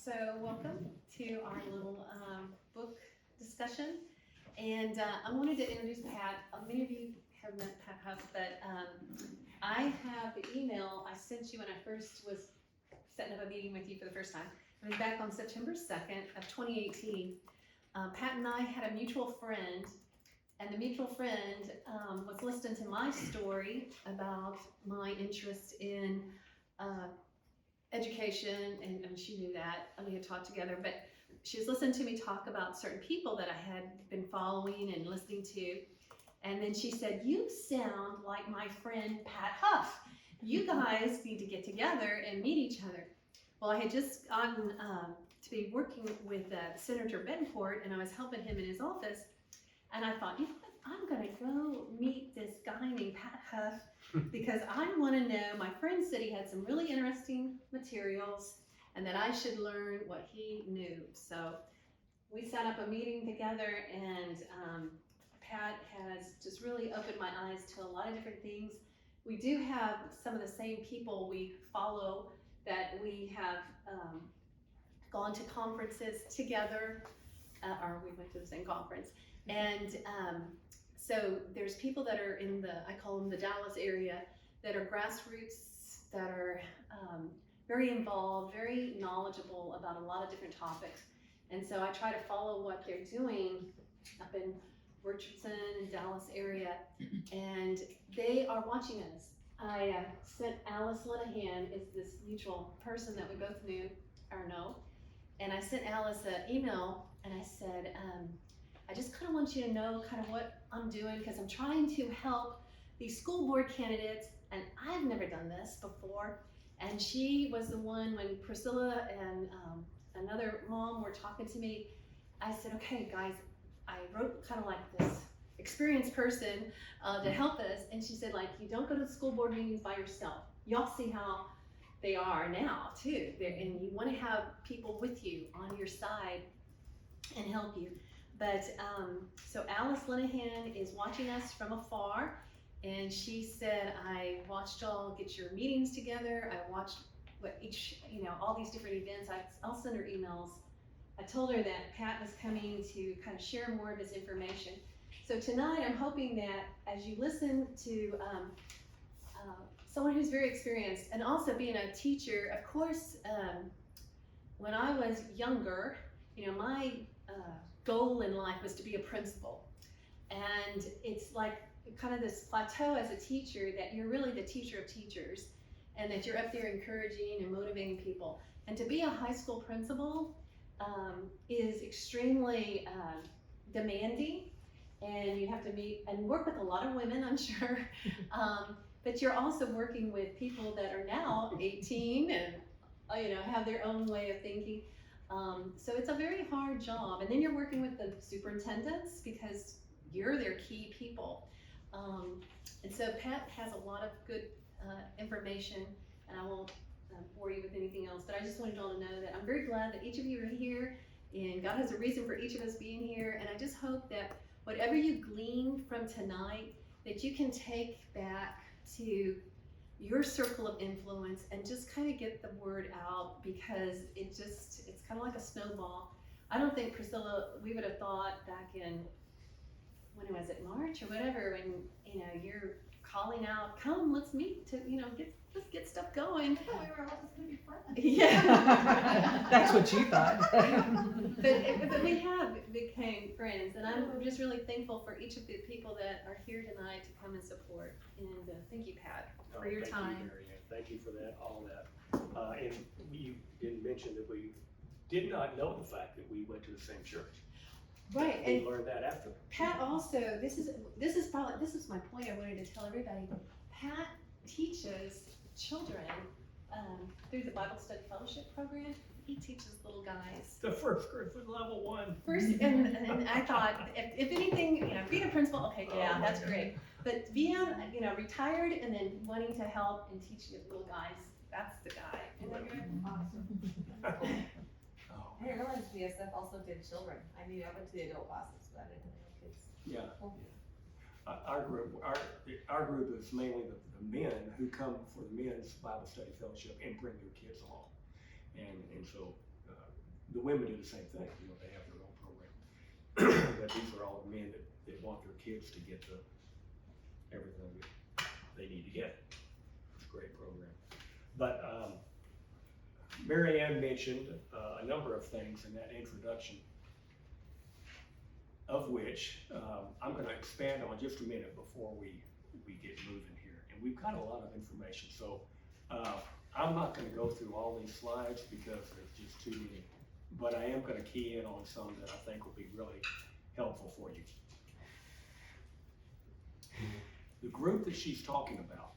So welcome to our little book discussion. And I wanted to introduce Pat. Many of you have met Pat Huff, but I have the email I sent you when I first was setting up a meeting with you for the first time. It was back on September 2nd of 2018. Pat and I had a mutual friend, and the mutual friend was listening to my story about my interest in education, and she knew that, and we had talked together, but she was listening to me talk about certain people that I had been following and listening to, and then she said, "You sound like my friend Pat Huff. You guys need to get together and meet each other." Well, I had just gotten to be working with Senator Betancourt, and I was helping him in his office, and I thought, you know what, I'm gonna go meet this guy named Pat Huff because I want to know. My friend said he had some really interesting materials and that I should learn what he knew. So we set up a meeting together, and Pat has just really opened my eyes to a lot of different things. We do have some of the same people we follow that we have gone to conferences together, or we went to the same conference. And so there's people that are in the, I call them the Dallas area, that are grassroots, that are very involved, very knowledgeable about a lot of different topics. And so I try to follow what they're doing up in Richardson and Dallas area, and they are watching us. I sent Alice Linehan, is this mutual person that we both knew or know, and I sent Alice an email, and I said, I just kind of want you to know kind of what I'm doing, because I'm trying to help these school board candidates, and I've never done this before. And she was the one when Priscilla and another mom were talking to me. I said, okay guys, I wrote kind of like this experienced person to help us. And she said, like, you don't go to the school board meetings by yourself. Y'all see how they are now too. And you want to have people with you on your side and help you. But so Alice Linehan is watching us from afar, and she said, I watched y'all get your meetings together. I watched what each, all these different events. I'll send her emails. I told her that Pat was coming to kind of share more of his information. So tonight I'm hoping that as you listen to someone who's very experienced, and also being a teacher, of course, when I was younger, my goal in life was to be a principal. And it's like kind of this plateau as a teacher, that you're really the teacher of teachers, and that you're up there encouraging and motivating people. And to be a high school principal is extremely demanding, and you have to meet and work with a lot of women, I'm sure. But you're also working with people that are now 18 and have their own way of thinking. So it's a very hard job. And then you're working with the superintendents, because you're their key people. And so Pat has a lot of good information, and I won't bore you with anything else, but I just wanted y'all to know that I'm very glad that each of you are here, and God has a reason for each of us being here. And I just hope that whatever you glean from tonight, that you can take back to your circle of influence and just kind of get the word out, because it's kind of like a snowball. I don't think, Priscilla, we would have thought back in, when was it, March or whatever, when you're calling out, come, let's meet to let's get stuff going. I thought we were all just gonna be friends. Yeah. That's what you thought. but we have became friends, and I'm just really thankful for each of the people that are here tonight to come and support. And thank you, Pat, for your time. Thank you, Mary Ann. Thank you for that, all that. And you didn't mention that we did not know the fact that we went to the same church. Right, We and learned that after. Pat also, this is my point I wanted to tell everybody. Pat teaches children through the Bible Study Fellowship program. He teaches little guys. The first group was level 1. First, and I thought, if anything, being a principal, okay, yeah, that's great. But being, retired and then wanting to help and teach the little guys, that's the guy. Awesome. I didn't realize BSF also did children. I knew I went to the adult classes, but I didn't know kids. Yeah. Our group is mainly the men who come for the men's Bible Study Fellowship and bring their kids along. And so the women do the same thing, you know, they have their own program. But these are all the men that want their kids to get everything that they need to get. It's a great program. But Mary Ann mentioned a number of things in that introduction, of which I'm going to expand on just a minute before we get moving here. And we've got a lot of information, so I'm not going to go through all these slides because there's just too many, but I am going to key in on some that I think will be really helpful for you. The group that she's talking about,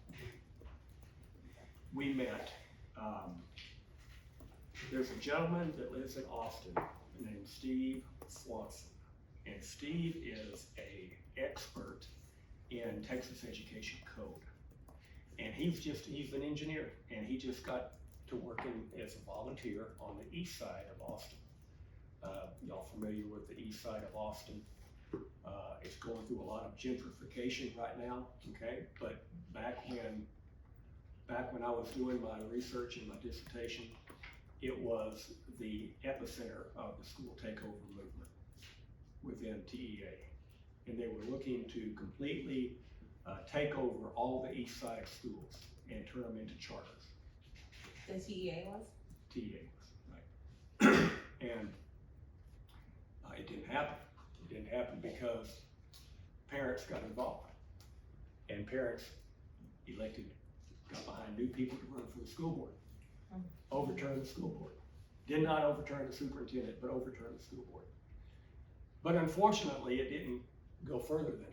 we met, there's a gentleman that lives in Austin named Steve Swanson. And Steve is an expert in Texas education code. And he's an engineer, and he just got to working as a volunteer on the east side of Austin. Y'all familiar with the east side of Austin? It's going through a lot of gentrification right now, okay? But back when I was doing my research and my dissertation, it was the epicenter of the school takeover movement within TEA. And they were looking to completely take over all the east side schools and turn them into charters. The TEA was? TEA was, right. And it didn't happen. It didn't happen because parents got involved. And parents got behind new people to run for the school board. Overturned the school board. Did not overturn the superintendent, but overturned the school board. But unfortunately, it didn't go further than that.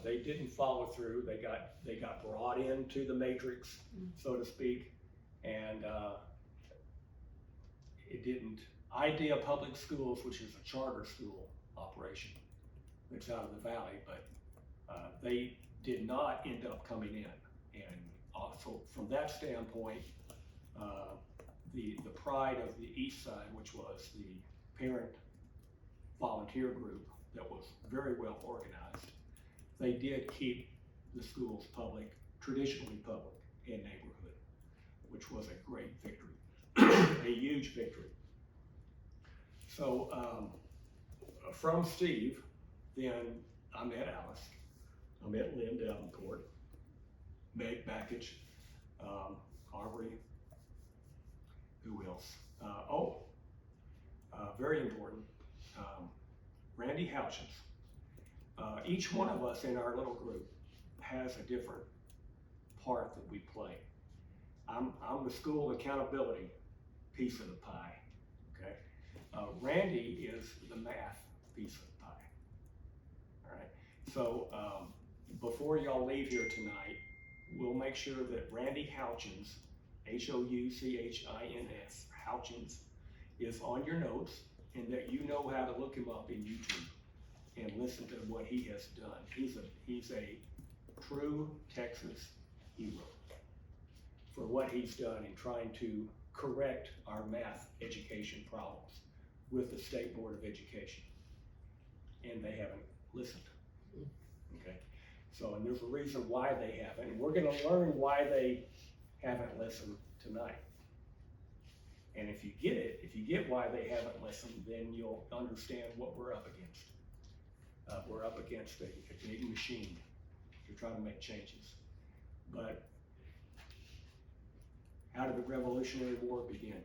They didn't follow through. They got brought into the matrix, so to speak, and it didn't. Idea Public Schools, which is a charter school operation, that's out of the valley, but they did not end up coming in. And also from that standpoint, the pride of the east side, which was the parent volunteer group that was very well organized, they did keep the schools public, traditionally public in neighborhood, which was a great victory, a huge victory. So from Steve, then I met Alice, I met Lynn Davenport, Meg Backage, Aubrey, who else? Very important, Randy Houchins. Each one of us in our little group has a different part that we play. I'm the school accountability piece of the pie, okay? Randy is the math piece of the pie, all right? So before y'all leave here tonight, we'll make sure that Randy Houchins, Houchins, Houchins, is on your notes, and that you know how to look him up in YouTube and listen to what he has done. He's a true Texas hero for what he's done in trying to correct our math education problems with the State Board of Education. And they haven't listened, okay? So, and there's a reason why they haven't, and we're gonna learn why they haven't listened tonight. And if you get it, if you get why they haven't listened, then you'll understand what we're up against. We're up against a big machine to try to make changes. But how did the Revolutionary War begin?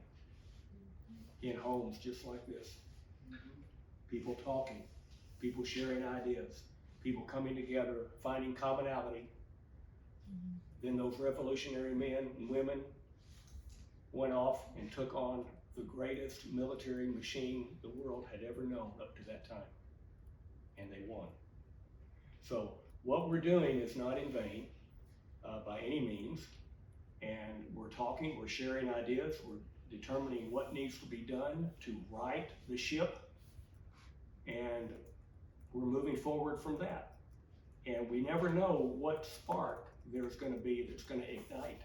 In homes just like this. People talking, people sharing ideas, people coming together, finding commonality. Then those revolutionary men and women went off and took on the greatest military machine the world had ever known up to that time. And they won. So what we're doing is not in vain by any means. And we're talking, we're sharing ideas, we're determining what needs to be done to right the ship. And we're moving forward from that. And we never know what spark there's going to be that's going to ignite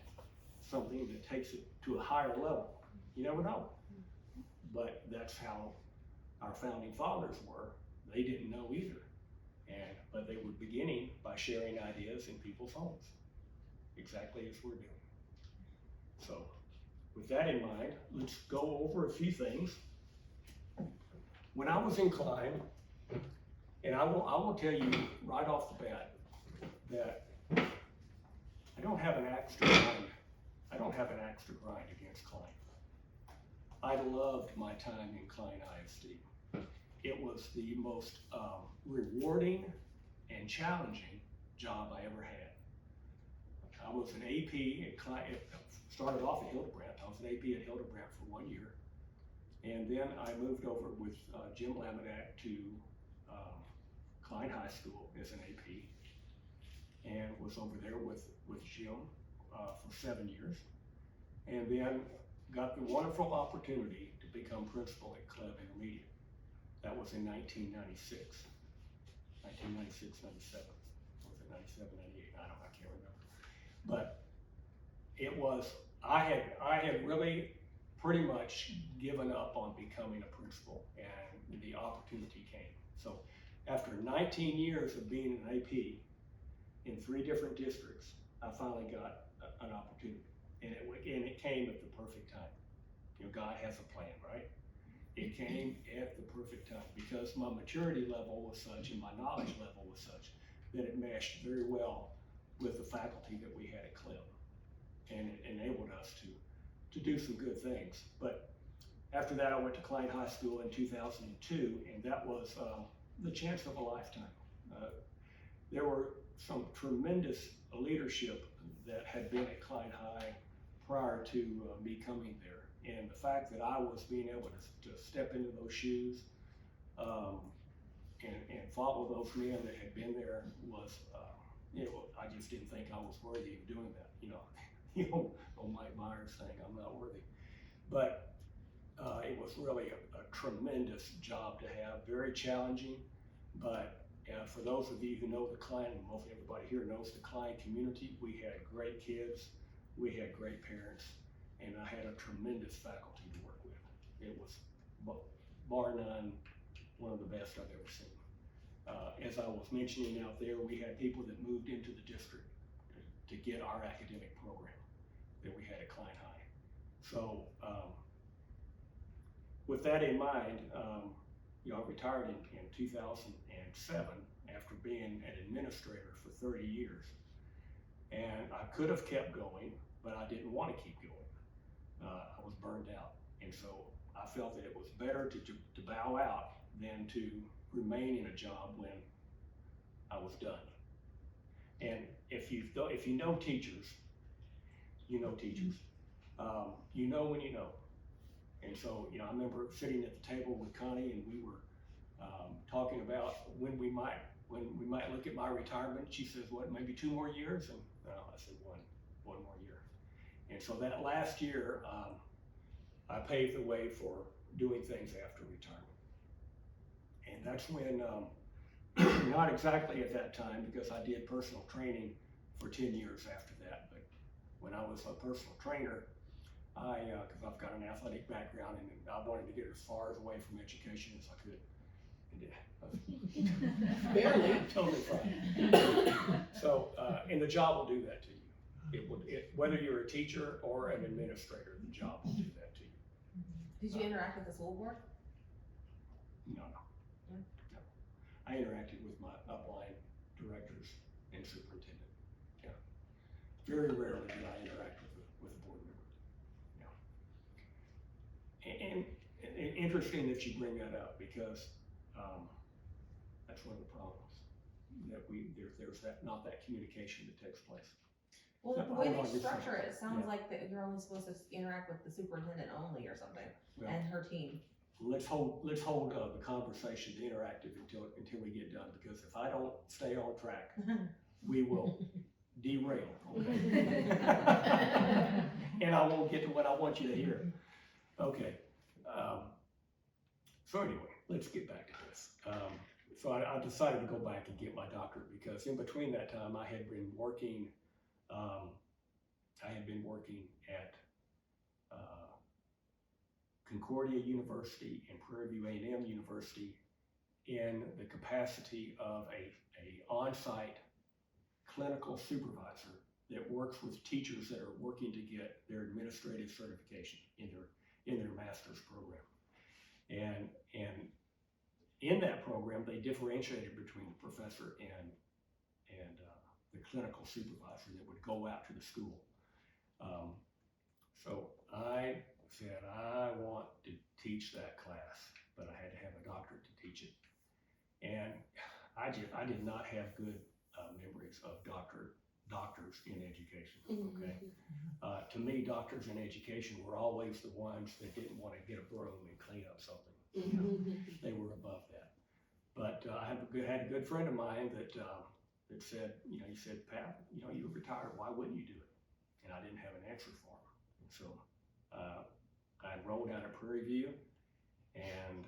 something that takes it to a higher level. You never know. But that's how our founding fathers were. They didn't know either. But they were beginning by sharing ideas in people's homes, exactly as we're doing. So with that in mind, let's go over a few things. When I was in Klein, and I will tell you right off the bat that I don't have an axe to grind. I don't have an axe to grind against Klein. I loved my time in Klein ISD. It was the most rewarding and challenging job I ever had. I was an AP at Klein. It started off at Hildebrandt. I was an AP at Hildebrandt for 1 year. And then I moved over with Jim Laminack to Klein High School as an AP, and was over there with Jim for 7 years. And then got the wonderful opportunity to become principal at Kleb Intermediate. That was in 1996, 97. Was it 97, 98? I can't remember. But it was, I had really pretty much given up on becoming a principal, and the opportunity came. So after 19 years of being an AP in 3 different districts, I finally got an opportunity, and it came at the perfect time. You know, God has a plan, right? It came at the perfect time because my maturity level was such and my knowledge level was such that it meshed very well with the faculty that we had at Kleb, and it enabled us to do some good things. But after that, I went to Klein High School in 2002, and that was the chance of a lifetime. There were some tremendous leadership that had been at Klein High prior to me coming there. And the fact that I was being able to step into those shoes and follow those men that had been there was, I just didn't think I was worthy of doing that. You know, Mike Myers saying I'm not worthy. But it was really a tremendous job to have, very challenging. But for those of you who know the Klein, and most everybody here knows the Klein community, we had great kids, we had great parents, and I had a tremendous faculty to work with. It was, bar none, one of the best I've ever seen. As I was mentioning out there, we had people that moved into the district to get our academic program that we had at Klein High. So with that in mind, I retired in 2007 after being an administrator for 30 years. And I could have kept going, but I didn't want to keep going. I was burned out. And so I felt that it was better to bow out than to remain in a job when I was done. And if you know teachers, you know teachers. You know when you know. And so, I remember sitting at the table with Connie, and we were talking about when we might look at my retirement. She says, what, maybe 2 more years? And I said, one more year. And so that last year, I paved the way for doing things after retirement. And that's when, not exactly at that time, because I did personal training for 10 years after that, but when I was a personal trainer, because I've got an athletic background, and I wanted to get as far away from education as I could. Barely. Totally fine. So, and the job will do that to you. Whether you're a teacher or an administrator, the job will do that to you. Did you interact with the school board? No. I interacted with my upline directors and superintendent. Yeah. Very rarely did I interact with a board member. Yeah. And interesting that you bring that up, because that's one of the problems, that there's not that communication that takes place. Well, So, the way hold on they just a structure it, second. it sounds Yeah. like that you're only supposed to interact with the superintendent only or something, Well, and her team. Let's hold the conversation interactive until we get done, because if I don't stay on track, we will derail, okay? And I won't get to what I want you to hear. Okay. So anyway, let's get back to this. So I decided to go back and get my doctorate, because in between that time I had been working. At Concordia University and Prairie View A&M University in the capacity of a on-site clinical supervisor that works with teachers that are working to get their administrative certification in their master's program. And in that program, they differentiated between the professor and the clinical supervisor that would go out to the school. So I said, I want to teach that class, but I had to have a doctorate to teach it. And I did not have good memories of doctors in education, okay? To me, doctors in education were always the ones that didn't want to get a broom and clean up something. You know, they were above that. But I had a good friend of mine that said, you know, he said, Pat, you know, you're retired, why wouldn't you do it? And I didn't have an answer for him. And so I enrolled out at Prairie View, and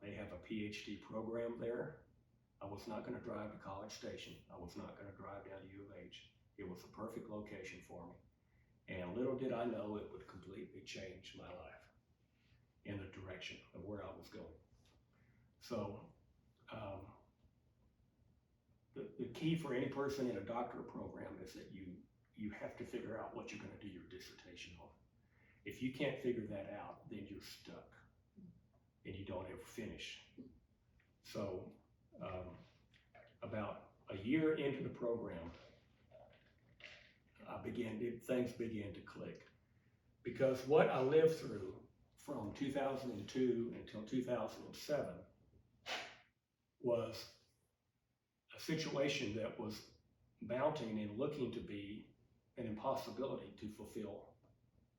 they have a PhD program there. I was not going to drive to College Station. I was not going to drive down to U of H. It was the perfect location for me. And little did I know it would completely change my life in the direction of where I was going. So the key for any person in a doctorate program is that you have to figure out what you're going to do your dissertation on. If you can't figure that out, then you're stuck and you don't ever finish. So about a year into the program, things began to click, because what I lived through from 2002 until 2007 was a situation that was mounting and looking to be an impossibility to fulfill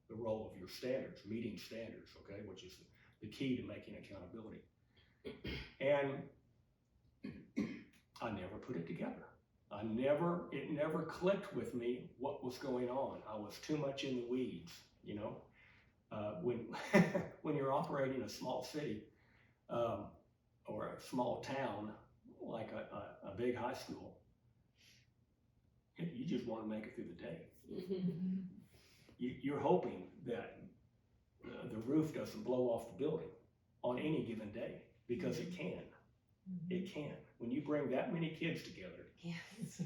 the role of your standards, meeting standards, okay, which is the key to making accountability. And I never put it together. It never clicked with me what was going on. I was too much in the weeds, you know. When you're operating a small city or a small town like a big high school, you just want to make it through the day. You're hoping that the roof doesn't blow off the building on any given day, because it can. It can. When you bring that many kids together, Yes.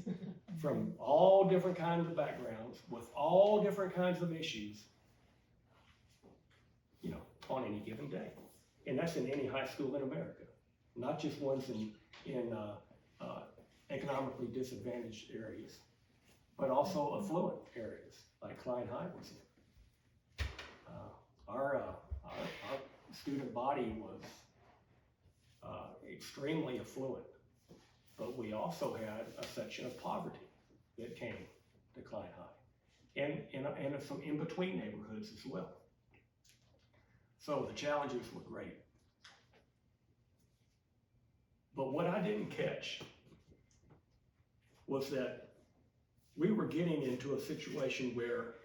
from all different kinds of backgrounds, with all different kinds of issues, you know, on any given day. And that's in any high school in America, not just ones in economically disadvantaged areas, but also affluent areas like Klein High was in. Our student body was extremely affluent, but we also had a section of poverty that came to Klein High, and some in-between neighborhoods as well. So the challenges were great. But what I didn't catch was that we were getting into a situation where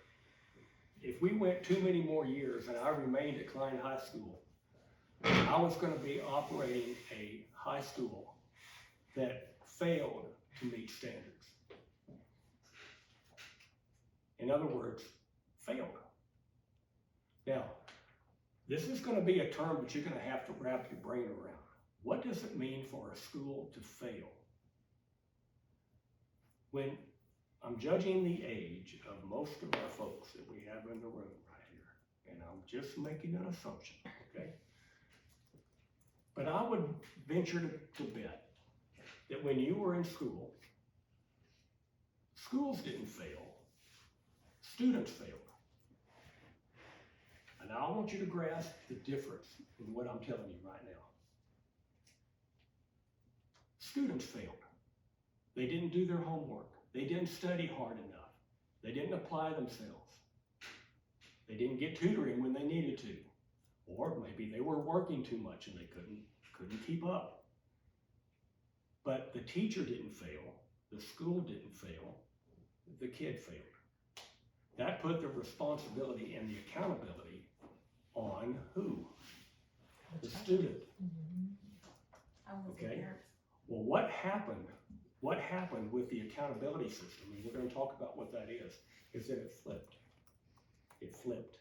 if we went too many more years and I remained at Klein High School, I was going to be operating a high school that failed to meet standards. In other words, failed. Now, this is going to be a term that you're going to have to wrap your brain around. What does it mean for a school to fail? When I'm judging the age of most of our folks that we have in the room right here, and I'm just making an assumption, okay? But I would venture to bet that when you were in school, schools didn't fail, students failed. And I want you to grasp the difference in what I'm telling you right now. Students failed. They didn't do their homework. They didn't study hard enough. They didn't apply themselves. They didn't get tutoring when they needed to. Or maybe they were working too much and they couldn't keep up. But the teacher didn't fail. The school didn't fail. The kid failed. That put the responsibility and the accountability on who? The student. Okay. Well, what happened with the accountability system, and we're going to talk about what that is that it flipped. It flipped.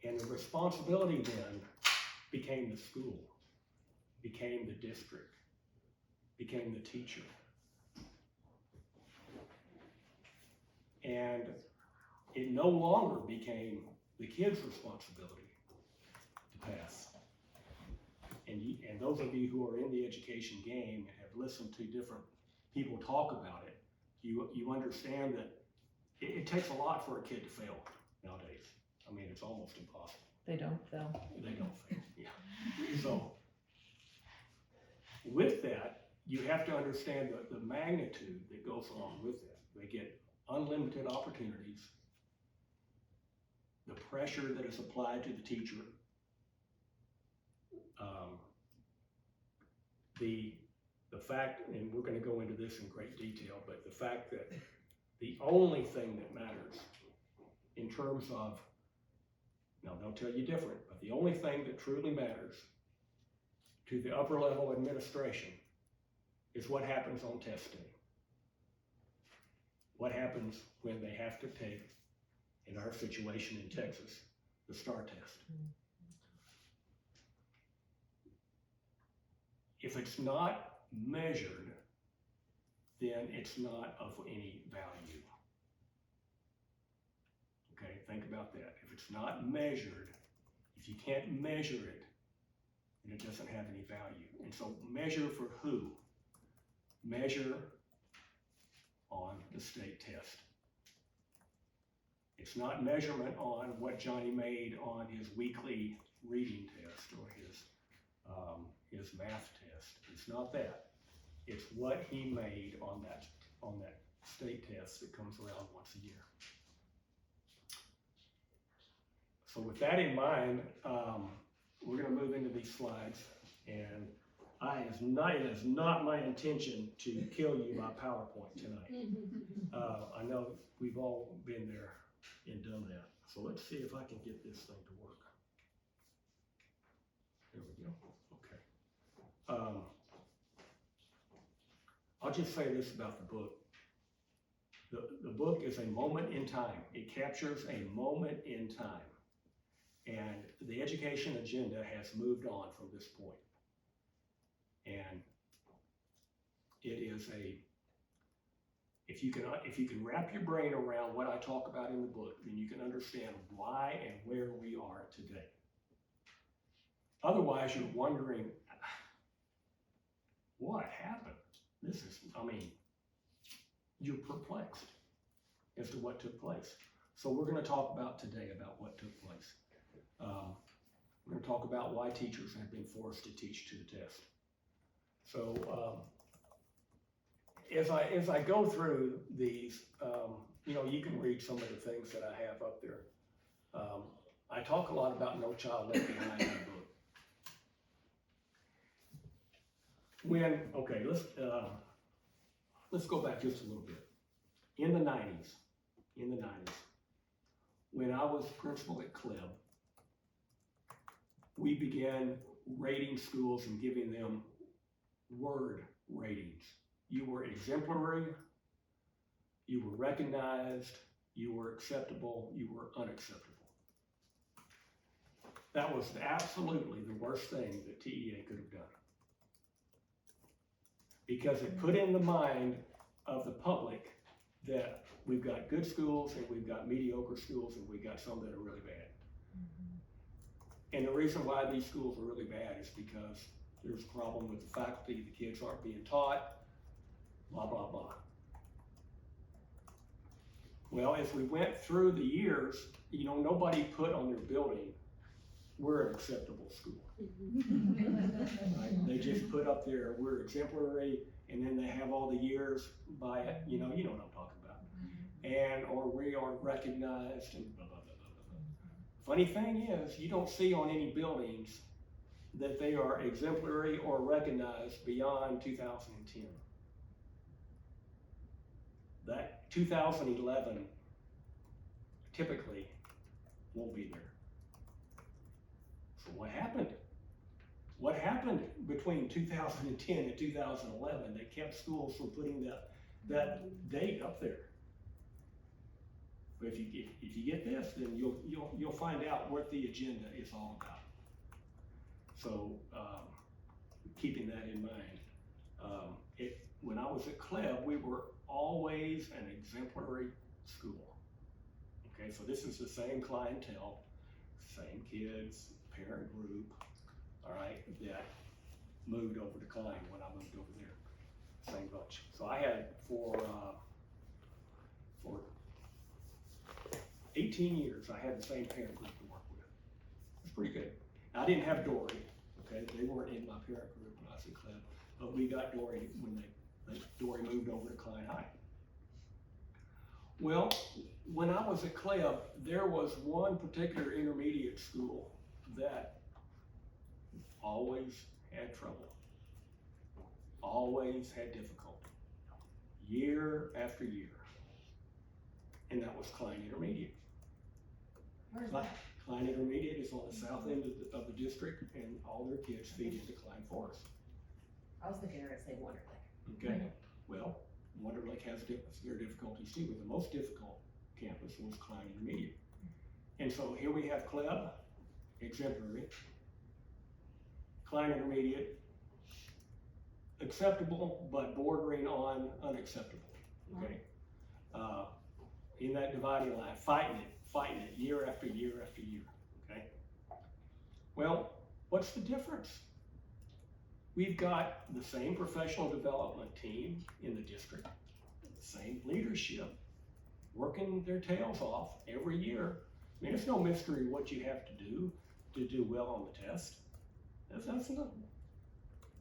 And the responsibility then became the school, became the district, became the teacher. And it no longer became the kid's responsibility to pass. And those of you who are in the education game and have listened to different people talk about it, you understand that it takes a lot for a kid to fail nowadays. I mean, it's almost impossible. They don't fail. They don't fail, yeah. So, with that, you have to understand the magnitude that goes along with that. They get unlimited opportunities, the pressure that is applied to the teacher, the fact, and we're going to go into this in great detail, but the fact that the only thing that matters in terms of, now they'll tell you different, but the only thing that truly matters to the upper level administration is what happens on test day. What happens when they have to take, in our situation in Texas, the STAR test. If it's not measured, then it's not of any value. Okay, think about that. If it's not measured, if you can't measure it, then it doesn't have any value. And so measure for who? Measure on the state test. It's not measurement on what Johnny made on his weekly reading test or his math test. It's not that. It's what he made on that state test that comes around once a year. So with that in mind, we're going to move into these slides, and it is not my intention to kill you by PowerPoint tonight. I know we've all been there and done that. So let's see if I can get this thing to work. There we go. Okay. I'll just say this about the book. The book is a moment in time. It captures a moment in time. And the education agenda has moved on from this point. And it is if you can wrap your brain around what I talk about in the book, then you can understand why and where we are today. Otherwise, you're wondering, what happened? You're perplexed as to what took place. So we're going to talk about today about what took place. We're going to talk about why teachers have been forced to teach to the test. So as I go through these, you can read some of the things that I have up there. I talk a lot about No Child Left Behind in the book. Let's go back just a little bit. In the 90s, when I was principal at CLEB, we began rating schools and giving them word ratings. You were exemplary, you were recognized, you were acceptable, you were unacceptable. That was absolutely the worst thing that TEA could have done. Because it put in the mind of the public that we've got good schools and we've got mediocre schools and we've got some that are really bad. And the reason why these schools are really bad is because there's a problem with the faculty, the kids aren't being taught, blah, blah, blah. Well, as we went through the years, nobody put on their building, we're an acceptable school. Right? They just put up there, we're exemplary, and then they have all the years by it, you know what I'm talking about. Or we are recognized and blah, blah, blah, blah, blah. Funny thing is, you don't see on any buildings that they are exemplary or recognized beyond 2010. That 2011 typically won't be there. So what happened? What happened between 2010 and 2011 that kept schools from putting that date up there? But if you get this, then you'll find out what the agenda is all about. So keeping that in mind, when I was at CLEB, we were always an exemplary school. Okay, so this is the same clientele, same kids, parent group, all right, that moved over to Klein when I moved over there. Same bunch. So I had for 18 years, I had the same parent group to work with. It's pretty good. I didn't have Dory, okay? They weren't in my parent group when I was in Clem, but we got Dory when Dory moved over to Klein High. Well, when I was at Clem, there was one particular intermediate school that always had trouble, always had difficulty, year after year, and that was Klein Intermediate. Where's that? Klein Intermediate is on the south end of the district, and all their kids feed into Klein Forest. I was thinking you were gonna say Wonder Lake. Okay, well, Wonder Lake has their difficulties too, but the most difficult campus was Klein Intermediate. And so here we have Clem, exemplary, Klein Intermediate, acceptable, but bordering on unacceptable, okay? In that dividing line, fighting it year after year after year, okay? Well, what's the difference? We've got the same professional development team in the district, the same leadership, working their tails off every year. I mean, it's no mystery what you have to do well on the test. That's not,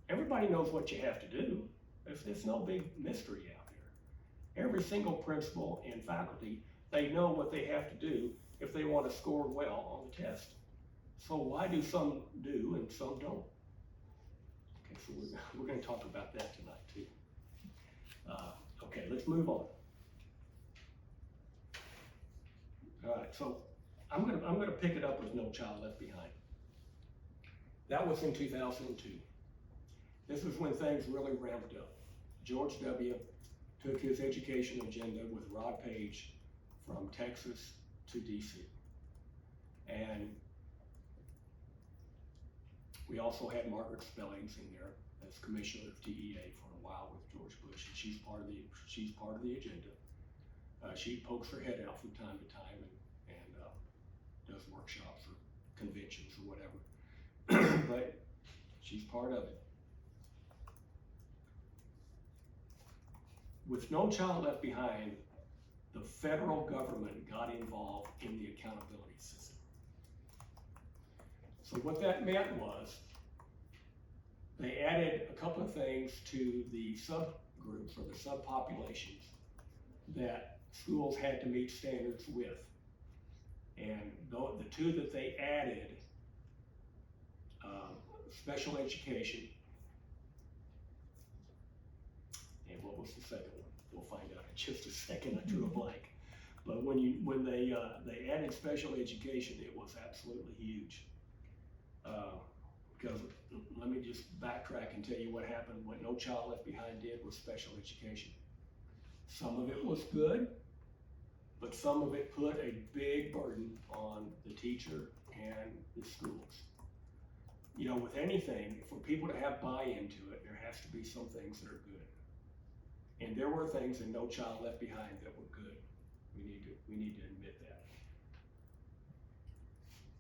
everybody knows what you have to do. It's no big mystery out there. Every single principal and faculty, they know what they have to do if they want to score well on the test. So why do some do and some don't? Okay, so we're going to talk about that tonight too. Okay, let's move on. All right, so I'm gonna pick it up with No Child Left Behind. That was in 2002. This is when things really ramped up. George W. took his education agenda with Rod Page from Texas to DC. And we also had Margaret Spellings in there as commissioner of TEA for a while with George Bush, and she's part of the agenda. She pokes her head out from time to time and does workshops or conventions or whatever, but she's part of it. With No Child Left Behind, the federal government got involved in the accountability system. So what that meant was they added a couple of things to the subgroups or the subpopulations that schools had to meet standards with. And the two that they added, special education, and what was the second one? We'll find out in just a second. I drew a blank. But when they added special education, it was absolutely huge. Because let me just backtrack and tell you what happened. What No Child Left Behind did with special education. Some of it was good, but some of it put a big burden on the teacher and the schools. You know, with anything, for people to have buy-in to it, there has to be some things that are good. And there were things in No Child Left Behind that were good. We need to admit that.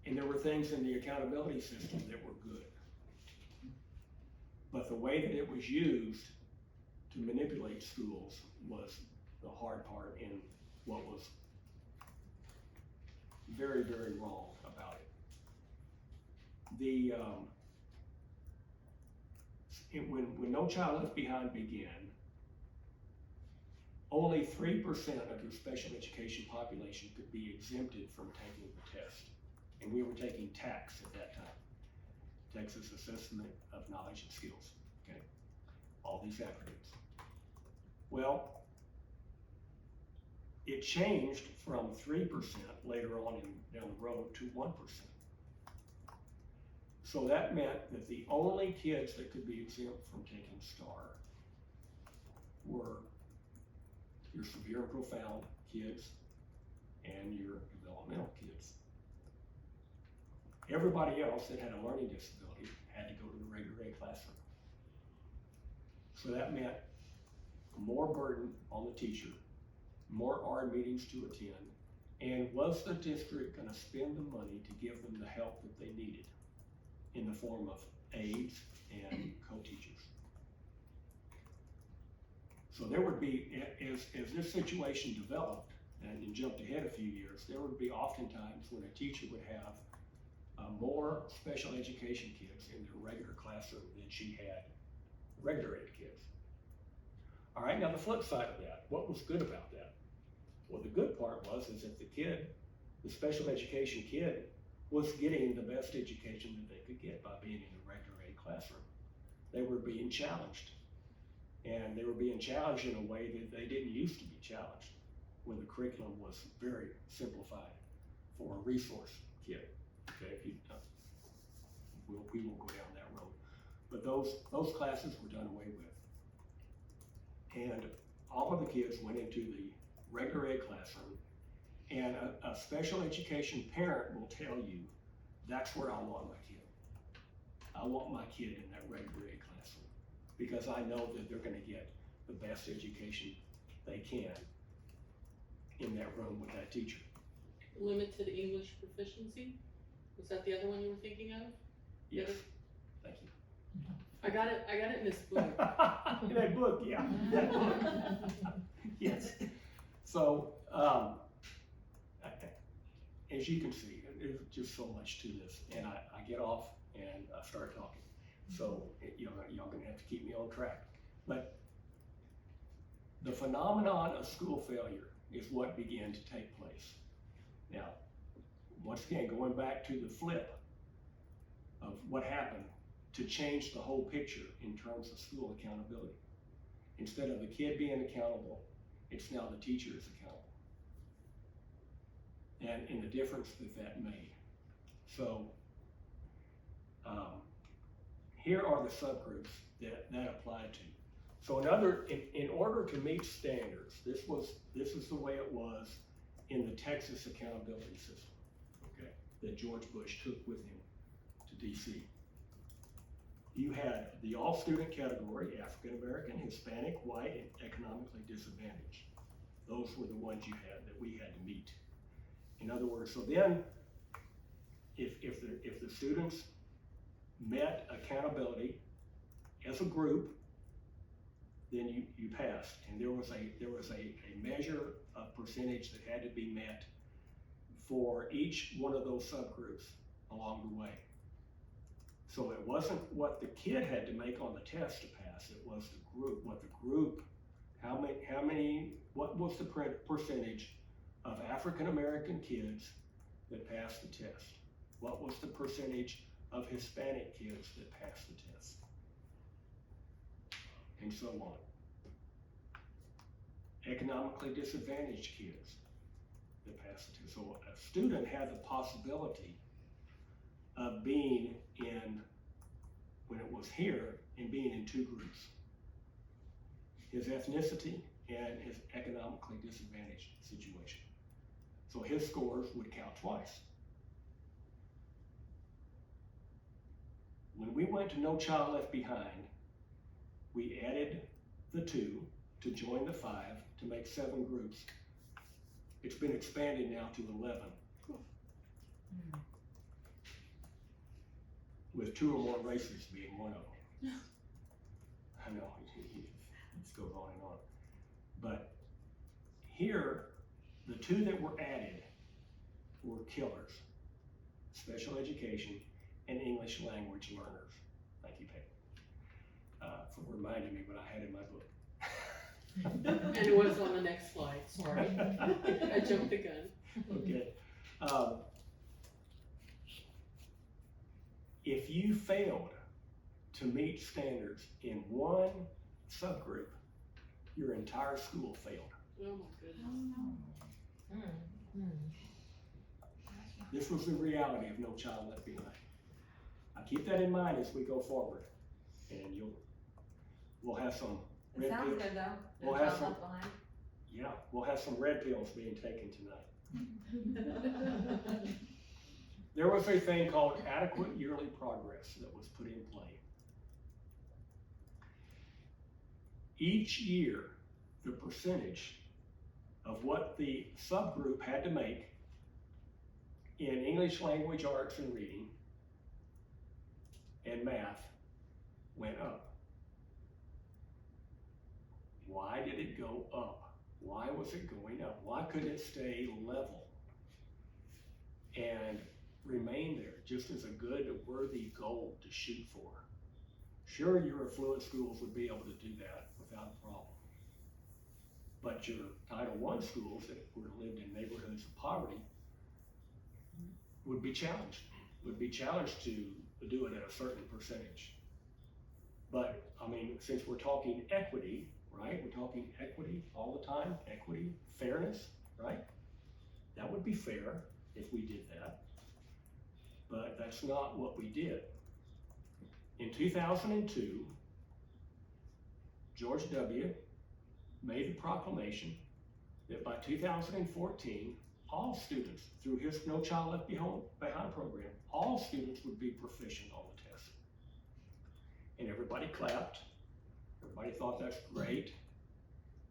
And there were things in the accountability system that were good. But the way that it was used to manipulate schools was the hard part and what was very, very wrong about it. When No Child Left Behind began, only 3% of your special education population could be exempted from taking the test. And we were taking TAKS at that time, Texas Assessment of Knowledge and Skills, okay? All these acronyms. Well, it changed from 3% later on down the road to 1%. So that meant that the only kids that could be exempt from taking STAR were your severe and profound kids and your developmental kids. Everybody else that had a learning disability had to go to the regular A classroom. So that meant more burden on the teacher more art meetings to attend, and was the district going to spend the money to give them the help that they needed in the form of aides and co-teachers? So there would be, as this situation developed and jumped ahead a few years, there would be oftentimes when a teacher would have more special education kids in their regular classroom than she had regular ed kids. All right, now the flip side of that, what was good about that? Well, the good part is that the kid, the special education kid, was getting the best education that they could get by being in a regular ed classroom. They were being challenged. And they were being challenged in a way that they didn't used to be challenged, when the curriculum was very simplified for a resource kid. Okay, if you, we won't go down that road. But those classes were done away with. And all of the kids went into the regular ed classroom, and a special education parent will tell you, that's where I want my kid. I want my kid in that regular ed classroom, because I know that they're gonna get the best education they can in that room with that teacher. Limited English proficiency? Was that the other one you were thinking of? Yes, thank you. I got it in this book. That book, yeah, that book. Yes. So, as you can see, there's just so much to this, and I get off and I start talking. So, y'all gonna have to keep me on track. But the phenomenon of school failure is what began to take place. Now, once again, going back to the flip of what happened to change the whole picture in terms of school accountability. Instead of the kid being accountable, it's now the teacher is accountable. And the difference that made. So, here are the subgroups that applied to. So in order to meet standards, this is the way it was in the Texas accountability system, okay, that George Bush took with him to DC. You had the all student category, African American, Hispanic, white, and economically disadvantaged. Those were the ones you had that we had to meet. In other words, so then if the students met accountability as a group, then you passed, and there was a measure of percentage that had to be met for each one of those subgroups along the way. So it wasn't what the kid had to make on the test to pass, it was the group, what was the percentage of African American kids that passed the test? What was the percentage of Hispanic kids that passed the test? And so on. Economically disadvantaged kids that passed the test. So a student had the possibility of being in, when it was here, and being in two groups. His ethnicity and his economically disadvantaged situation. So his scores would count twice. When we went to No Child Left Behind, we added the 2 to join the 5 to make 7 groups. It's been expanded now to 11. With 2 or more races being one of them. I know, it goes on and on. But here, the 2 that were added were killers. Special education and English language learners. Thank you, Peggy, for reminding me what I had in my book. And it was on the next slide, sorry. I jumped the gun. Okay. If you failed to meet standards in one subgroup, your entire school failed. Oh my goodness. This was the reality of No Child Left Behind. I keep that in mind as we go forward, and we'll have some It red sounds pills. good though. We'll No have child some- left behind. Yeah, we'll have some red pills being taken tonight. There was a thing called adequate yearly progress that was put in play. Each year, the percentage of what the subgroup had to make in English language arts and reading and math went up. Why did it go up? Why was it going up? Why couldn't it stay level and remain there just as a good, worthy goal to shoot for? Sure, your affluent schools would be able to do that without a problem. But your Title I schools that lived in neighborhoods of poverty would be challenged to do it at a certain percentage. But I mean, since we're talking equity, right? We're talking equity all the time, equity, fairness, right? That would be fair if we did that. But that's not what we did. In 2002, George W. made the proclamation that by 2014, all students, through his No Child Left Behind program, all students would be proficient on the test. And everybody clapped. Everybody thought that's great.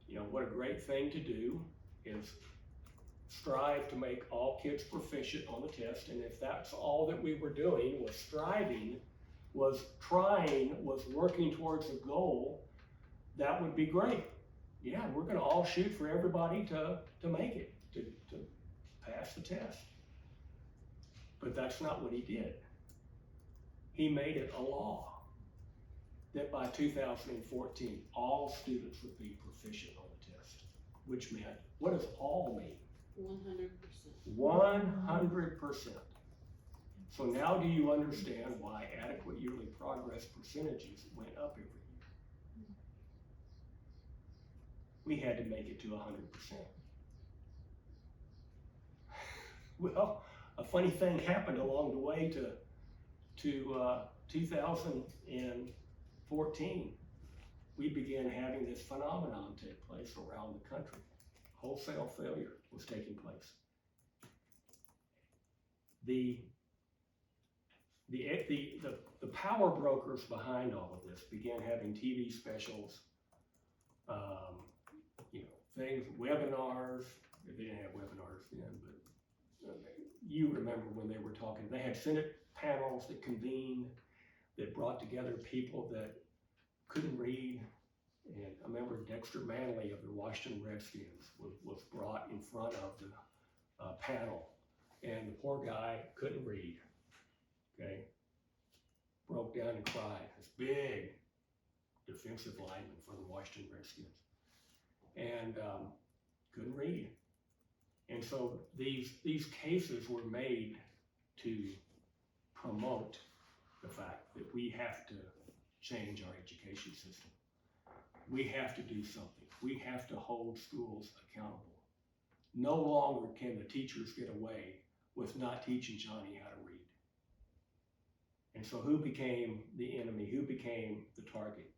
You know, what a great thing to do is strive to make all kids proficient on the test. And if that's all that we were doing was striving, was trying, was working towards a goal, that would be great. Yeah, we're gonna all shoot for everybody to make it, to pass the test. But that's not what he did. He made it a law that by 2014, all students would be proficient on the test, which meant, what does all mean? 100%. 100%. So now do you understand why adequate yearly progress percentages went up every year? We had to make it to 100%. Well, a funny thing happened along the way to 2014. We began having this phenomenon take place around the country. Wholesale failure was taking place. The power brokers behind all of this began having TV specials, you know, things, webinars. They didn't have webinars then, but you remember when they were talking. They had Senate panels that convened, that brought together people that couldn't read. And I remember Dexter Manley of the Washington Redskins was brought in front of the panel, and the poor guy couldn't read, okay? Broke down and cried. This big defensive lineman for the Washington Redskins, and couldn't read. And so these cases were made to promote the fact that we have to change our education system. We have to do something. We have to hold schools accountable. No longer can the teachers get away with not teaching Johnny how to read. And so who became the enemy? Who became the target?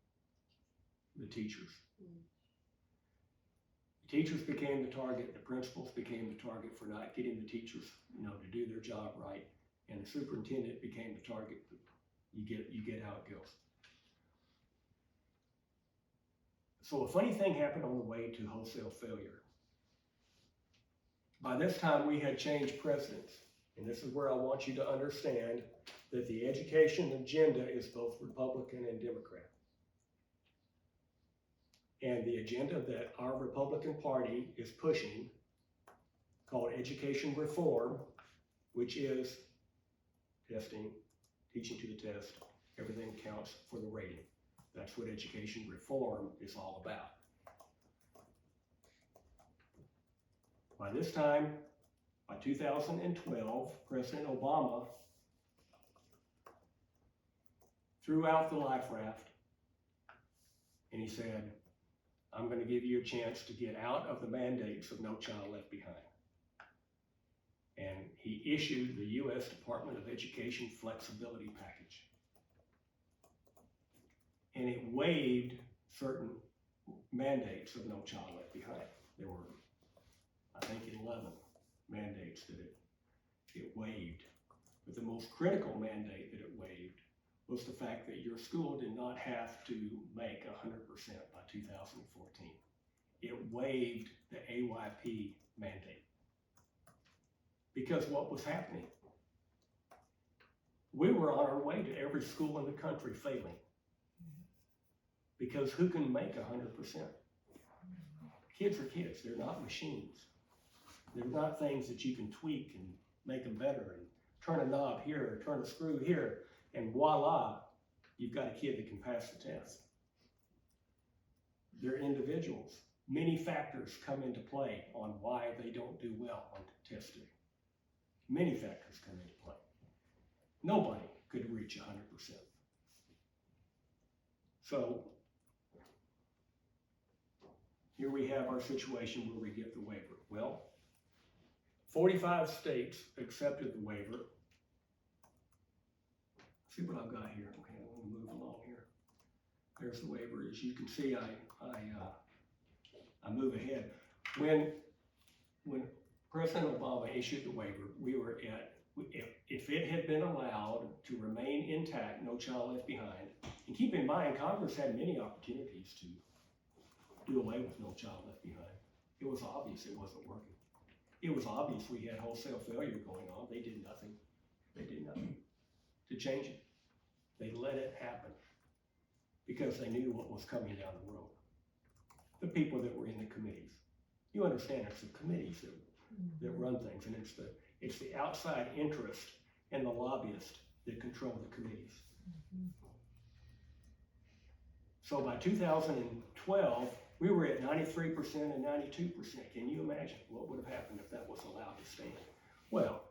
The teachers. The teachers became the target. The principals became the target for not getting the teachers, you know, to do their job right. And the superintendent became the target. You get how it goes. So a funny thing happened on the way to wholesale failure. By this time, we had changed presidents. And this is where I want you to understand that the education agenda is both Republican and Democrat. And the agenda that our Republican Party is pushing, called education reform, which is testing, teaching to the test, everything counts for the rating. That's what education reform is all about. By this time, by 2012, President Obama threw out the life raft and he said, I'm going to give you a chance to get out of the mandates of No Child Left Behind. And he issued the U.S. Department of Education Flexibility Package. And it waived certain mandates of No Child Left Behind. There were, I think, 11 mandates that it waived. But the most critical mandate that it waived was the fact that your school did not have to make 100% by 2014. it waived the AYP mandate. Because what was happening? We were on our way to every school in the country failing. Because who can make 100%? Kids are kids, they're not machines. They're not things that you can tweak and make them better and turn a knob here, or turn a screw here, and voila, you've got a kid that can pass the test. They're individuals. Many factors come into play on why they don't do well on testing. Many factors come into play. Nobody could reach 100%. So, here we have our situation where we get the waiver. Well, 45 states accepted the waiver. See what I've got here. Okay, I'm going to move along here. There's the waiver. As you can see, I move ahead. When President Obama issued the waiver, we were at, if it had been allowed to remain intact, no child left behind, and keep in mind, Congress had many opportunities to do away with no child left behind. It was obvious it wasn't working. It was obvious we had wholesale failure going on. They did nothing. They did nothing to change it. They let it happen because they knew what was coming down the road. The people that were in the committees. You understand, it's the committees that run things, and it's the outside interest and the lobbyists that control the committees. So by 2012, we were at 93% and 92%. Can you imagine what would have happened if that was allowed to stand? Well,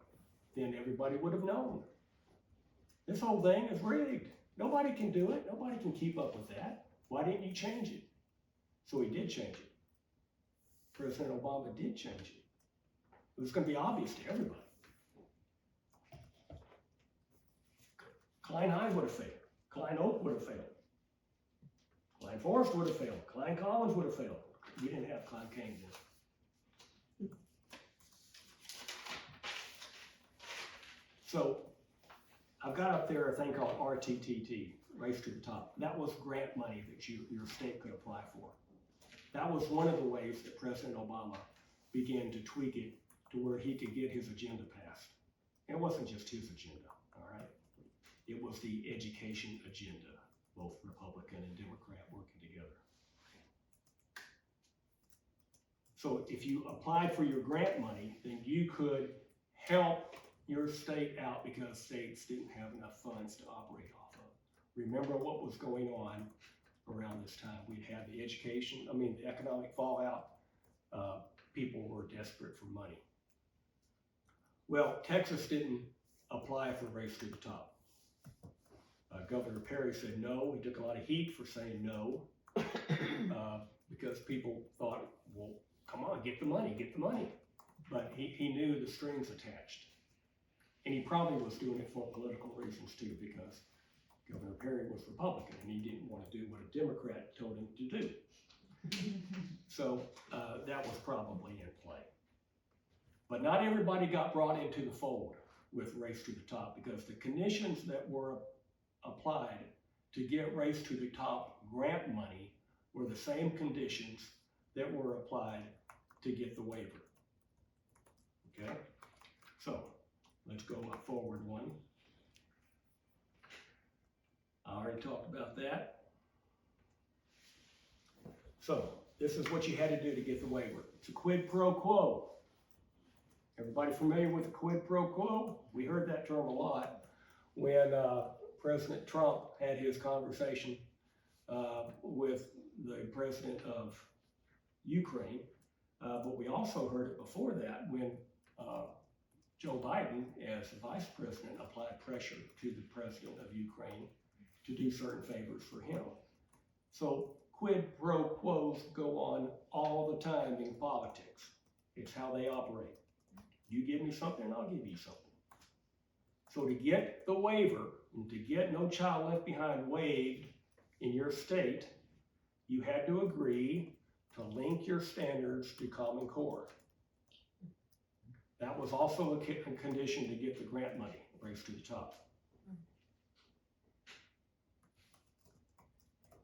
then everybody would have known. This whole thing is rigged. Nobody can do it. Nobody can keep up with that. Why didn't you change it? So he did change it. President Obama did change it. It was going to be obvious to everybody. Klein High would have failed. Klein Oak would have failed. Klein Forest would have failed. Klein Collins would have failed. We didn't have Klein Kane then. So I've got up there a thing called RTTT, Race to the Top. That was grant money that your state could apply for. That was one of the ways that President Obama began to tweak it to where he could get his agenda passed. And it wasn't just his agenda, all right? It was the education agenda, both Republican and Democrat working together. So if you applied for your grant money, then you could help your state out because states didn't have enough funds to operate off of. Remember what was going on around this time. We'd had the the economic fallout. People were desperate for money. Well, Texas didn't apply for Race to the Top. Governor Perry said no. He took a lot of heat for saying no because people thought, well, come on, get the money, get the money. But he knew the strings attached. And he probably was doing it for political reasons too, because Governor Perry was Republican and he didn't want to do what a Democrat told him to do. So that was probably in play. But not everybody got brought into the fold with Race to the Top because the conditions that were applied to get Race to the Top grant money were the same conditions that were applied to get the waiver. Okay? So let's go forward one. I already talked about that. So this is what you had to do to get the waiver. It's a quid pro quo. Everybody familiar with the quid pro quo? We heard that term a lot when President Trump had his conversation with the president of Ukraine. But we also heard it before that when Joe Biden, as the vice president, applied pressure to the president of Ukraine to do certain favors for him. So quid pro quos go on all the time in politics. It's how they operate. You give me something, I'll give you something. So to get the waiver and to get No Child Left Behind waived in your state, you had to agree to link your standards to Common Core. That was also a condition to get the grant money, Race to the Top.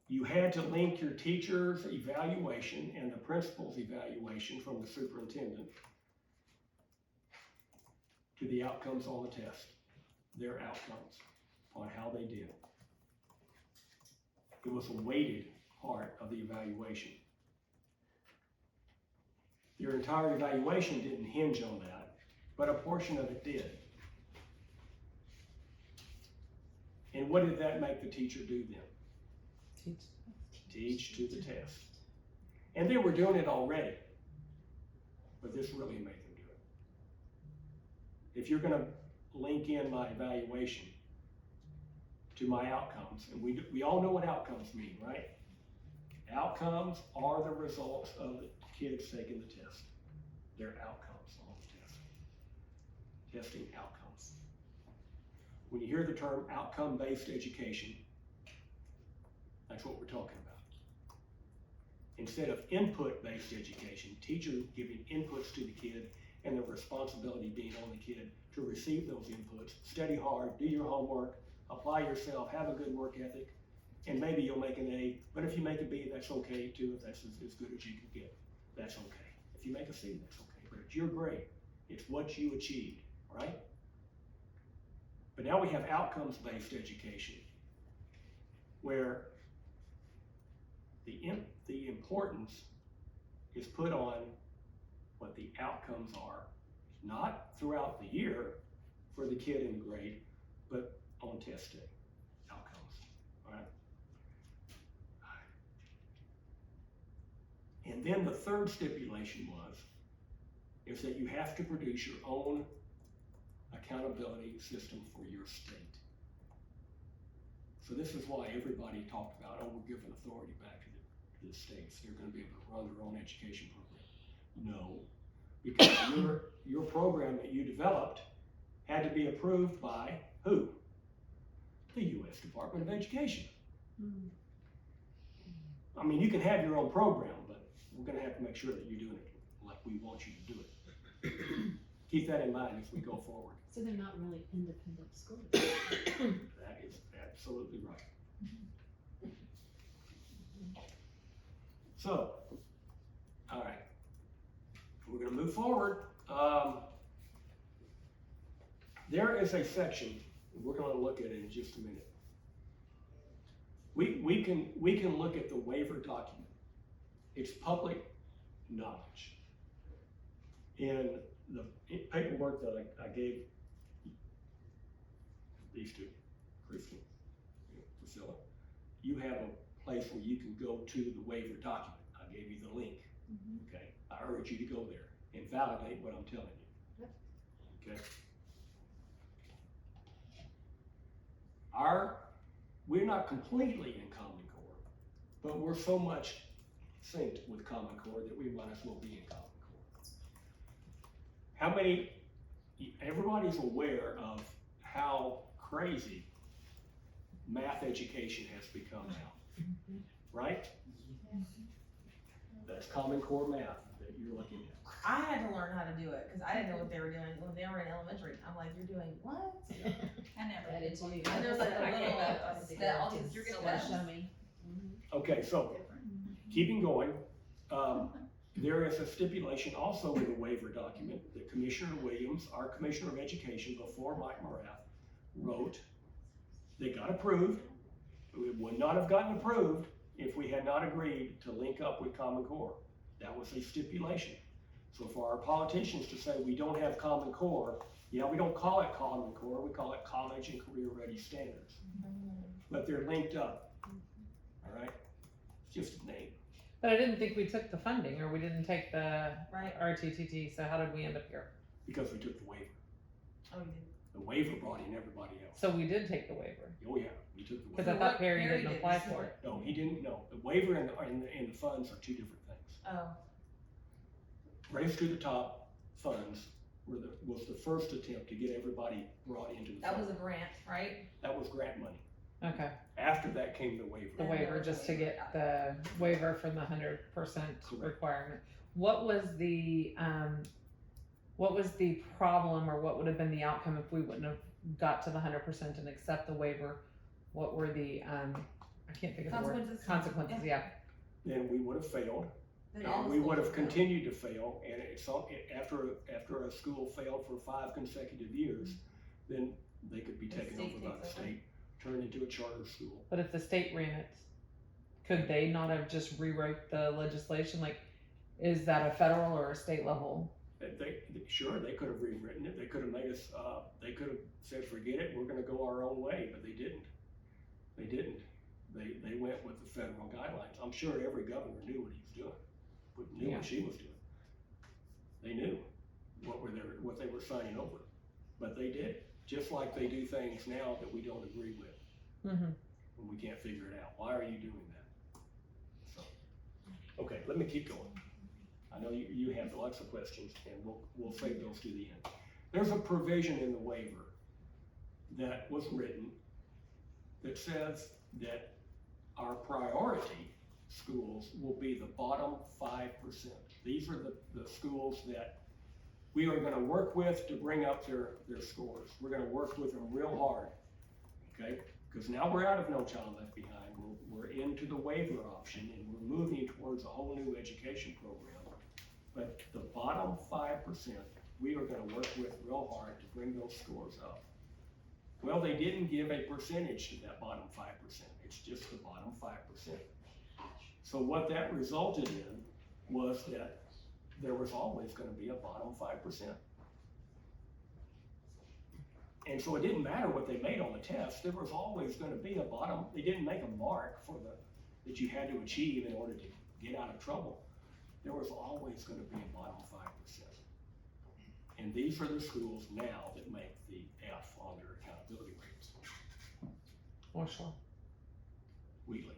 you had to link your teacher's evaluation and the principal's evaluation from the superintendent to the outcomes on the test, their outcomes on how they did. It was a weighted part of the evaluation. Your entire evaluation didn't hinge on that, but a portion of it did. And what did that make the teacher do then? Teach to the test. And they were doing it already, but this really made them do it. If you're gonna link in my evaluation to my outcomes, and we all know what outcomes mean, right? Outcomes are the results of the kids taking the test. They're outcomes on the test. Testing outcomes. When you hear the term outcome-based education, that's what we're talking about. Instead of input-based education, teachers giving inputs to the kid and the responsibility being on the kid to receive those inputs, study hard, do your homework, apply yourself, have a good work ethic, and maybe you'll make an A, but if you make a B, that's okay too, if that's as good as you can get, that's okay. If you make a C, that's okay, but it's your grade, it's what you achieved, right? But now we have outcomes-based education, where the importance is put on what the outcomes are, not throughout the year for the kid in the grade, but on test day, outcomes, all right? And then the third stipulation is that you have to produce your own accountability system for your state. So this is why everybody talked about, oh, we're giving authority back to the states. They're going to be able to run their own education program. No, because your program that you developed had to be approved by who? The U.S. Department of Education. I mean, you can have your own program, but we're going to have to make sure that you're doing it like we want you to do it. Keep that in mind as we go forward. So they're not really independent schools. That is absolutely right. So, all right, we're going to move forward. There is a section, we're going to look at it in just a minute. We can look at the waiver document. It's public knowledge. In the paperwork that I gave these two, Kristen and Priscilla, you have a place where you can go to the waiver document. I gave you the link. Okay, I urge you to go there and validate what I'm telling you. Okay. We're not completely in Common Core, but we're so much synced with Common Core that we might as well be in Common Core. Everybody's aware of how crazy math education has become now, right? That's Common Core math that you're looking at. I had to learn how to do it because I didn't know what they were doing when they were in elementary. I'm like, you're doing what? I never did too. And there's like a little step, you're gonna Show me. Okay, so keeping going, there is a stipulation also in the waiver document that Commissioner Williams, our Commissioner of Education before Mike Morath, wrote. They got approved. It would not have gotten approved if we had not agreed to link up with Common Core. That was a stipulation. So for our politicians to say we don't have Common Core, yeah, we don't call it Common Core, we call it College and Career Ready Standards. But they're linked up, all right? It's just a name. But I didn't think we took the funding, or we didn't take the Right. RTTT, so how did we end up here? Because we took the waiver. Oh, you did. The waiver brought in everybody else. So we did take the waiver, Oh yeah, we took the because waiver. I thought Perry didn't did. apply for it. No, he didn't, no. The waiver and the funds are two different things. Oh, Race to the Top funds was the first attempt to get everybody brought into the that fund. was a grant, right? That was grant money. Okay, After that came the waiver. the waiver, just to get the waiver from the 100% Correct. requirement. What was the problem, or what would have been the outcome if we wouldn't have got to the 100% and accept the waiver? What were the I can't think of the word. Consequences. Consequences, yeah. then we would have failed. Then all And the we would schools have fail. continued to fail, and after a school failed for 5 consecutive years, then they could be The taken state over by the takes over. state, turned into a charter school. But if the state ran it, could they not have just rewrote the legislation? Like, is that a federal or a state level? Sure, they could have rewritten it, they could have made us, they could have said, forget it, we're gonna go our own way, but they didn't. They didn't. They went with the federal guidelines. I'm sure every governor knew what he was doing, knew Yeah. what she was doing. They knew what they were signing over, but they did, just like they do things now that we don't agree with, Mm-hmm. and we can't figure it out. Why are you doing that? So, okay, let me keep going. I know you have lots of questions, and we'll save those to the end. There's a provision in the waiver that was written that says that our priority schools will be the bottom 5%. These are the schools that we are gonna work with to bring up their scores. We're gonna work with them real hard, okay? Because now we're out of No Child Left Behind. We're into the waiver option, and we're moving towards a whole new education program. But the bottom 5%, we are gonna work with real hard to bring those scores up. Well, they didn't give a percentage to that bottom 5%. It's just the bottom 5%. So what that resulted in was that there was always gonna be a bottom 5%. And so it didn't matter what they made on the test, there was always gonna be a bottom, they didn't make a mark that you had to achieve in order to get out of trouble. There was always gonna be a bottom 5%. And these are the schools now that make the F on their accountability rates Oh, sure. weekly.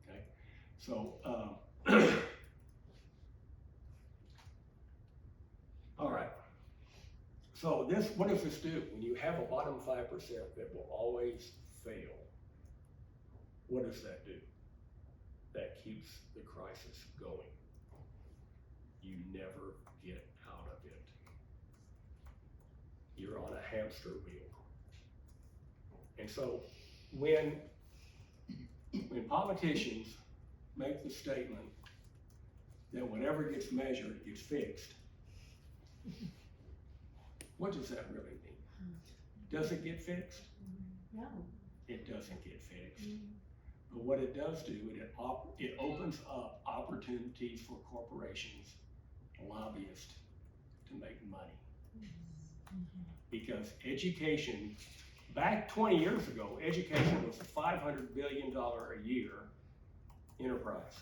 Okay, so, all right. So what does this do? When you have a bottom 5% that will always fail, what does that do? That keeps the crisis going. You never get out of it. You're on a hamster wheel. And so when politicians make the statement that whatever gets measured gets fixed, what does that really mean? Does it get fixed? No. It doesn't get fixed. But what it does do, it opens up opportunities for corporations, lobbyists, to make money. Because education, back 20 years ago, education was a $500 billion a year enterprise.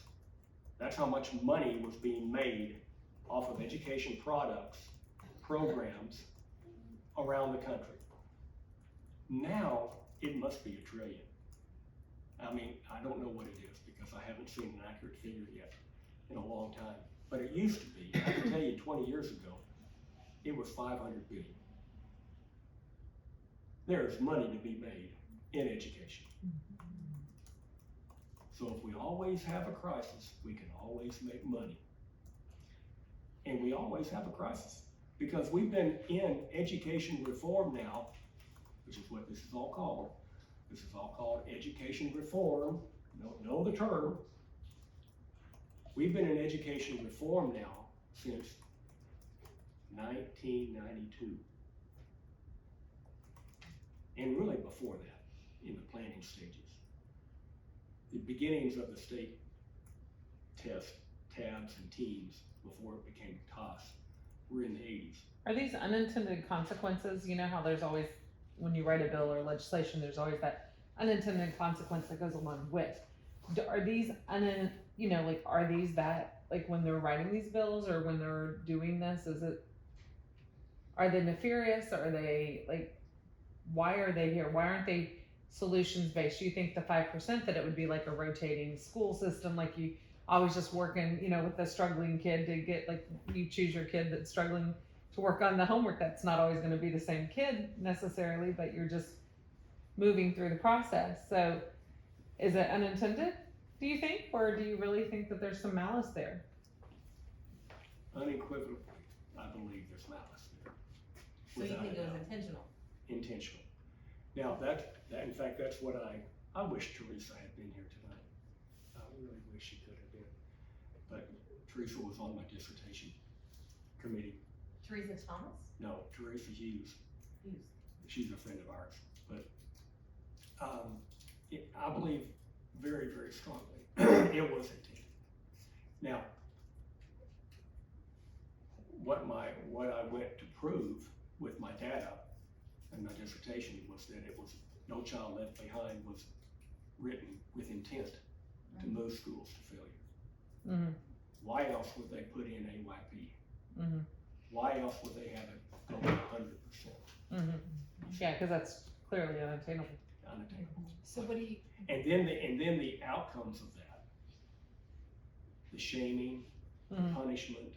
That's how much money was being made off of education products, programs around the country. Now, it must be $1 trillion. I mean, I don't know what it is because I haven't seen an accurate figure yet in a long time. But it used to be, I can tell you 20 years ago, it was 500 billion. There's money to be made in education. So if we always have a crisis, we can always make money. And we always have a crisis because we've been in education reform now, which is what this is all called. This is all called education reform. Know the term. We've been in education reform now since 1992. And really before that, in the planning stages. The beginnings of the state test, tabs and teams before it became TOS were in the 80s. Are these unintended consequences? You know how there's always, when you write a bill or legislation, there's always that unintended consequence that goes along with. Are these are these that, like when they're writing these bills or when they're doing this, are they nefarious? Or are they like, why are they here? Why aren't they solutions based? You think the 5% that it would be like a rotating school system, like you always just working, with the struggling kid to get, like you choose your kid that's struggling to work on the homework. That's not always going to be the same kid necessarily, but you're just moving through the process. So is it unintended, do you think? Or do you really think that there's some malice there? Unequivocally, I believe there's malice there. So you Without think a it was doubt. intentional? Intentional. Now that in fact, that's what I I wish Teresa had been here tonight. I really wish she could have been. But Teresa was on my dissertation committee. Teresa Thomas? No, Teresa Hughes. Hughes. She's a friend of ours. But I believe very, very strongly it was intended. Now, what I went to prove with my data and my dissertation was that it was No Child Left Behind was written with intent to move schools to failure. Mhm. Why else would they put in AYP? Mhm. Why else would they have it go 100%? Mhm. Yeah, because that's clearly unattainable. Unattainable. So what do you, And then the outcomes of that, the shaming, the Mhm. punishment,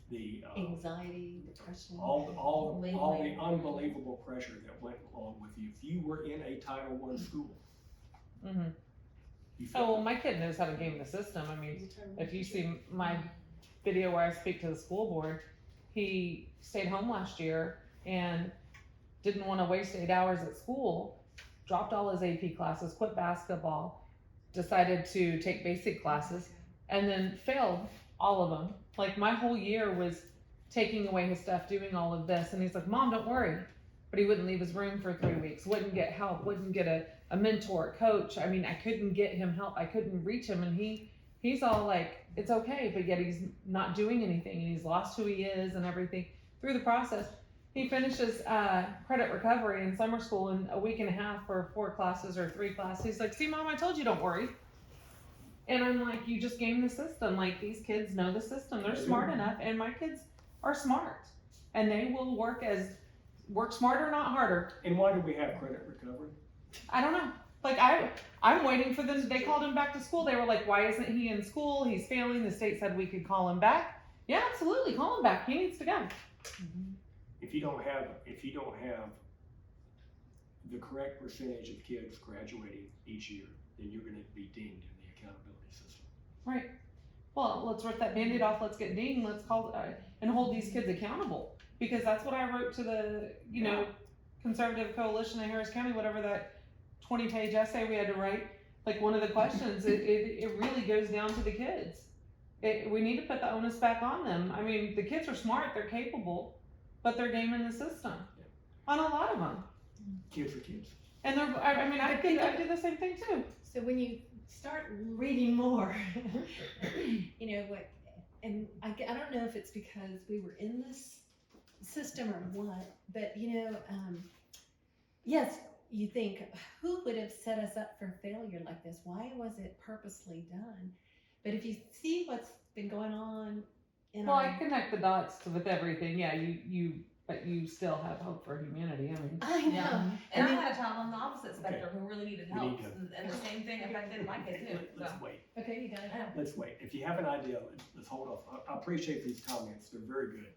the anxiety, depression? all the labeling? unbelievable pressure that went along with you. If you were in a Title I school, Mhm. you Oh, well, felt my kid knows how to game the system. I mean, if you see my video where I speak to the school board, he stayed home last year and didn't want to waste 8 hours at school, dropped all his AP classes, quit basketball, decided to take basic classes, and then failed all of them. Like, my whole year was taking away his stuff, doing all of this, and he's like, Mom, don't worry. But he wouldn't leave his room for 3 weeks, wouldn't get help, wouldn't get a mentor, coach. I mean, I couldn't get him help, I couldn't reach him, and he's all like, it's okay, but yet he's not doing anything, and he's lost who he is and everything. Through the process, he finishes credit recovery in summer school in a week and a half for 4 classes or 3 classes. He's like, see, Mom, I told you, don't worry. And I'm like, you just game the system. Like, these kids know the system. They're smart enough, and my kids are smart. And they will work smarter, not harder. And why do we have credit recovery? I don't know. Like, I'm waiting for them. They called him back to school. They were like, why isn't he in school? He's failing. The state said we could call him back. Yeah, absolutely. Call him back. He needs to go. If you don't have the correct percentage of kids graduating each year, then you're going to be dinged in the accountability system. Right. Well, let's rip that Band-Aid off. Let's get dinged. Let's call and hold these kids accountable, because that's what I wrote to the conservative coalition in Harris County, whatever that 20-page essay we had to write. Like, one of the questions, it really goes down to the kids. We need to put the onus back on them. I mean, the kids are smart, they're capable, but they're gaming the system on a lot of them. Kids are kids. And I do the same thing too. So when you start reading more, you know what, and I don't know if it's because we were in this system or what, but yes, you think, who would have set us up for failure like this? Why was it purposely done? But if you see what's been going on in Well, I connect the dots with everything. Yeah, but you still have hope for humanity. I mean, I know. Yeah. I And I mean, had a child on the opposite spectrum who really needed We help, need to- and the same thing affected my kid too, so. Let's wait. okay, you got it. Let's wait. If you have an idea, let's hold off. I appreciate these comments. They're very good.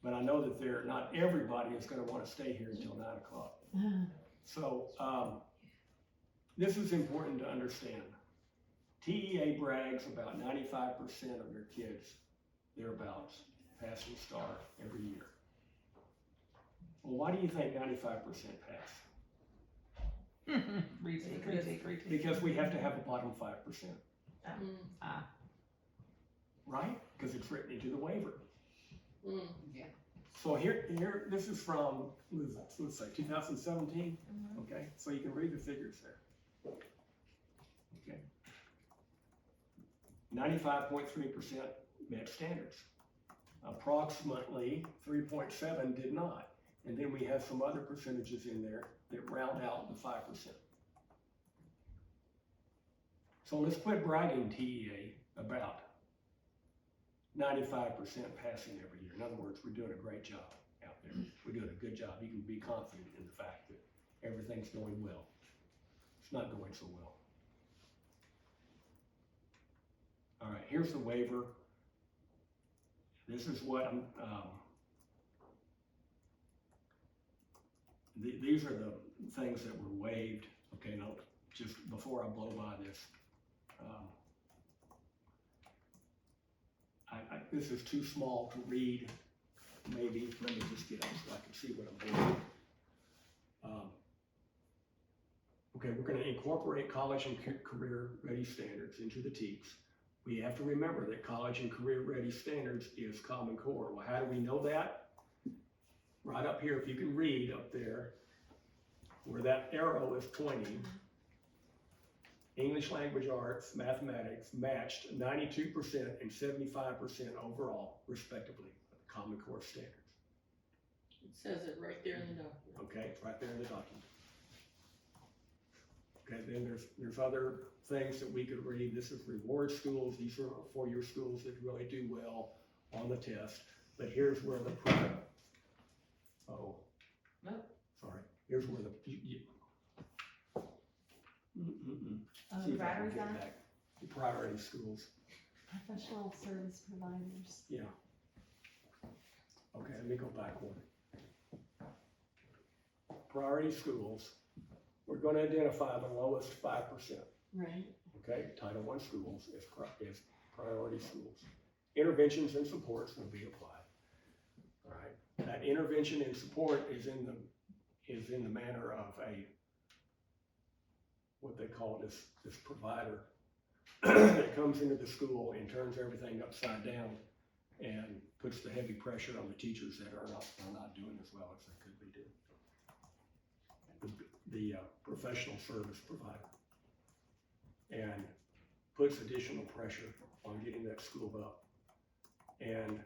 But I know that not everybody is going to want to stay here until 9 o'clock. So this is important to understand. TEA brags about 95% of their kids, thereabouts, passing star every year. Well, why do you think 95% pass? retake. Because we have to have a bottom 5%, right? Because it's written into the waiver. So here, this is from, let's say 2017, okay? So you can read the figures there. Okay. 95.3% met standards. Approximately 3.7 did not. And then we have some other percentages in there that round out the 5%. So let's quit bragging, TEA, about 95% passing every year. In other words, we're doing a great job out there. We're doing a good job. You can be confident in the fact that everything's going well. It's not going so well. All right, here's the waiver. This is what these are the things that were waived. Okay, now just before I blow by this, this is too small to read. Maybe let me just get up so I can see what I'm doing. Okay, we're gonna incorporate college and career ready standards into the TEKS. We have to remember that college and career ready standards is Common Core. Well, how do we know that? Right up here, if you can read up there, where that arrow is pointing, English language arts, mathematics matched 92% and 75% overall, respectively, Common Core standards. It says it right there in the document. Okay, it's right there in the document. Okay, then there's other things that we could read. This is reward schools. These are for your schools that really do well on the test. But here's where the oh, No. sorry. Here's where the See if I can get back. The priority schools. Professional service providers. Yeah. Okay, let me go back one. Priority schools. We're going to identify the lowest 5%. Right. Okay, Title I schools is priority schools. Interventions and supports will be applied. All right, that intervention and support is in the manner of a what they call this provider that comes into the school and turns everything upside down and puts the heavy pressure on the teachers that are not doing as well as they could be doing. The professional service provider, and puts additional pressure on getting that school up. And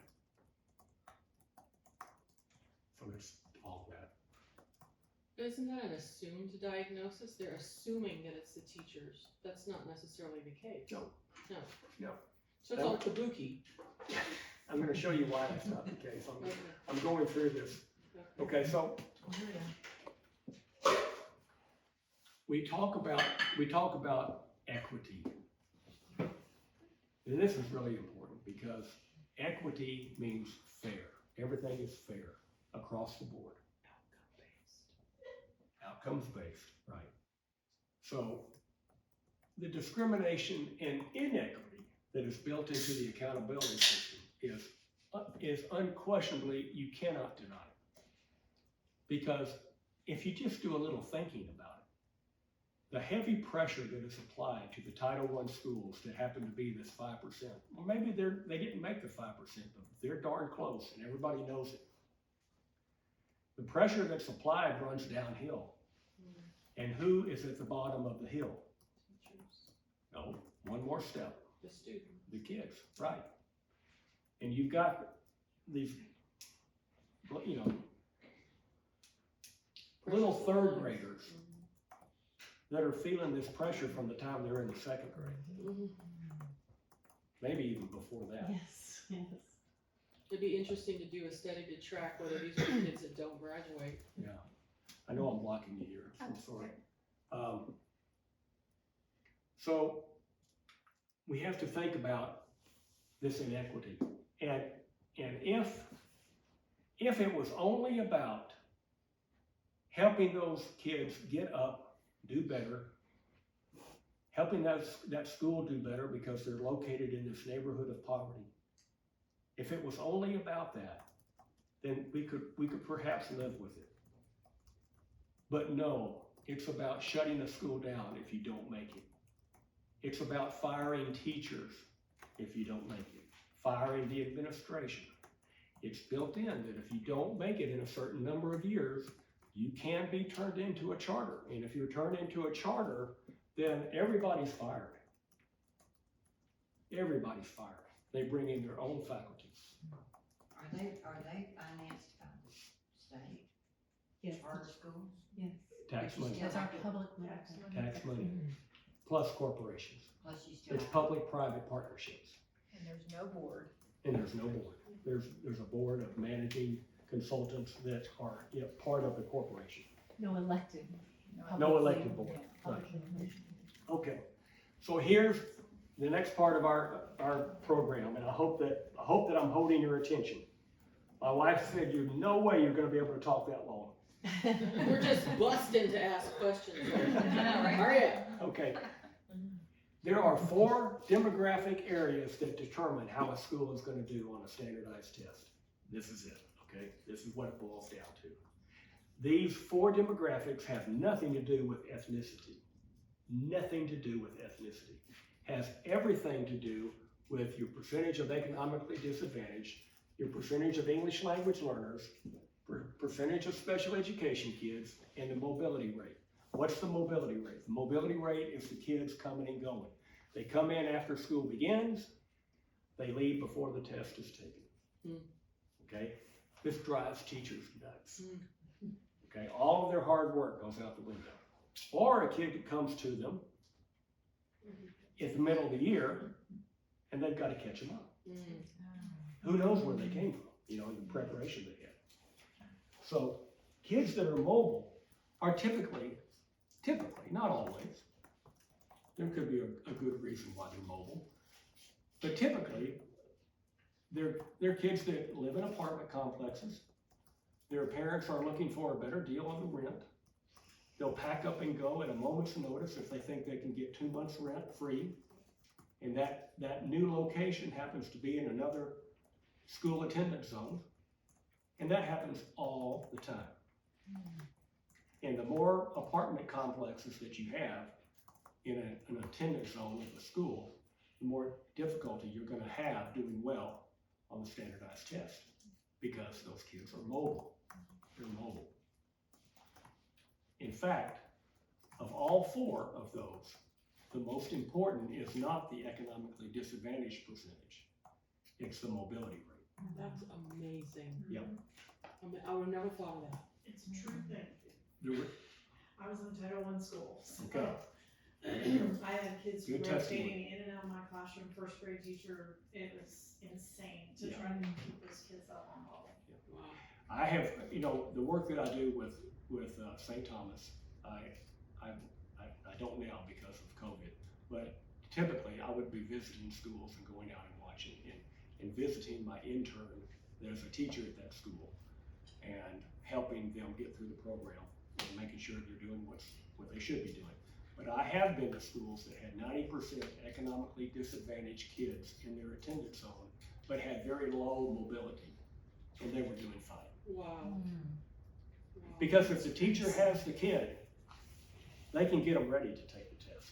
so there's all of that. Isn't that an assumed diagnosis? They're assuming that it's the teachers. That's not necessarily the case. No. No. No. So it's all kabuki. I'm going to show you why that's not the case. Okay. I'm going through this. Okay, so we talk about equity. And this is really important because equity means fair. Everything is fair across the board. Outcomes based, right? So the discrimination and inequity that is built into the accountability system is unquestionably, you cannot deny it. Because if you just do a little thinking about it, the heavy pressure that is applied to the Title I schools that happen to be this 5%, well, maybe they didn't make the 5%, but they're darn close and everybody knows it. The pressure that's applied runs downhill. And who is at the bottom of the hill? Teachers. No, one more step. The student. The kids, right. And you've got these, you know, little third graders that are feeling this pressure from the time they're in the second grade. Mm-hmm. Maybe even before that. Yes, yes. It'd be interesting to do a study to track whether these are kids that don't graduate. Yeah. I know I'm blocking you here, I'm sorry. So we have to think about this inequity. And if it was only about helping those kids get up, do better, helping that school do better because they're located in this neighborhood of poverty, if it was only about that, then we could perhaps live with it. But no, it's about shutting the school down if you don't make it. It's about firing teachers if you don't make it. Firing the administration. It's built in that if you don't make it in a certain number of years, you can be turned into a charter. And if you're turned into a charter, then everybody's fired. Everybody's fired. They bring in their own faculties. Are they financed by the state? Yes. Charter schools? Yes. Tax money. That's our public money. Tax money. Plus corporations. Plus you still It's have, public-private partnerships. And there's no board. And there's no board. There's a board of managing consultants that are part of the corporation. No elected. No elected board. Right. Okay. So here's the next part of our program, and I hope that I'm holding your attention. My wife said, "There's no way you're going to be able to talk that long." We're just busting to ask questions. right? Hurry up. Okay. There are 4 demographic areas that determine how a school is going to do on a standardized test. This is it, okay? This is what it boils down to. These 4 demographics have nothing to do with ethnicity. nothing to do with ethnicity. Has everything to do with your percentage of economically disadvantaged, your percentage of English language learners, percentage of special education kids, and the mobility rate. What's the mobility rate? The mobility rate is the kids coming and going. They come in after school begins, they leave before the test is taken. Okay? This drives teachers nuts. Okay? All of their hard work goes out the window. Or a kid that comes to them in the middle of the year, and they've got to catch them up. Who knows where they came from, you know, in the preparation they had. So kids that are mobile are typically, not always, there could be a good reason why they're mobile, but typically they're kids that live in apartment complexes. Their parents are looking for a better deal on the rent. They'll pack up and go at a moment's notice if they think they can get 2 months rent free. And that new location happens to be in another school attendance zone. And that happens all the time. And the more apartment complexes that you have in an attendance zone of a school, the more difficulty you're going to have doing well on the standardized test, because those kids are mobile. They're mobile. In fact, of all four of those, the most important is not the economically disadvantaged percentage. It's the mobility rate. That's amazing. Yep. I would never thought of that. It's a true thing. The- I was in Title I schools. Okay. I had kids Good rotating in and out of my classroom, first grade teacher. It was insane to try to keep those kids up on level. Wow. I have, you know, the work that I do with St. Thomas, I don't now because of COVID, but typically I would be visiting schools and going out and watching and visiting my intern there's a teacher at that school and helping them get through the program and making sure they're doing what they should be doing. But I have been to schools that had 90% economically disadvantaged kids in their attendance zone, but had very low mobility, and they were doing fine. Wow. Because if the teacher has the kid, they can get them ready to take the test.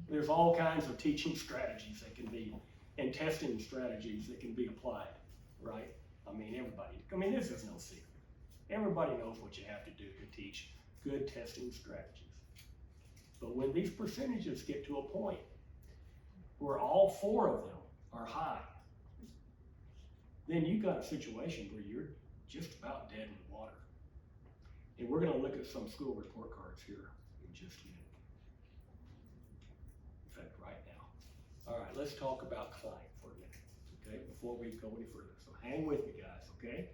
There's all kinds of teaching strategies that can be, and testing strategies that can be applied, right? This is no secret. Everybody knows what you have to do to teach good testing strategies. But when these percentages get to a point where all four of them are high, then you've got a situation where you're just about dead in the water. And we're going to look at some school report cards here in just a minute. In fact, right now. All right, let's talk about Klein for a minute, okay, before we go any further. So hang with me, guys, okay?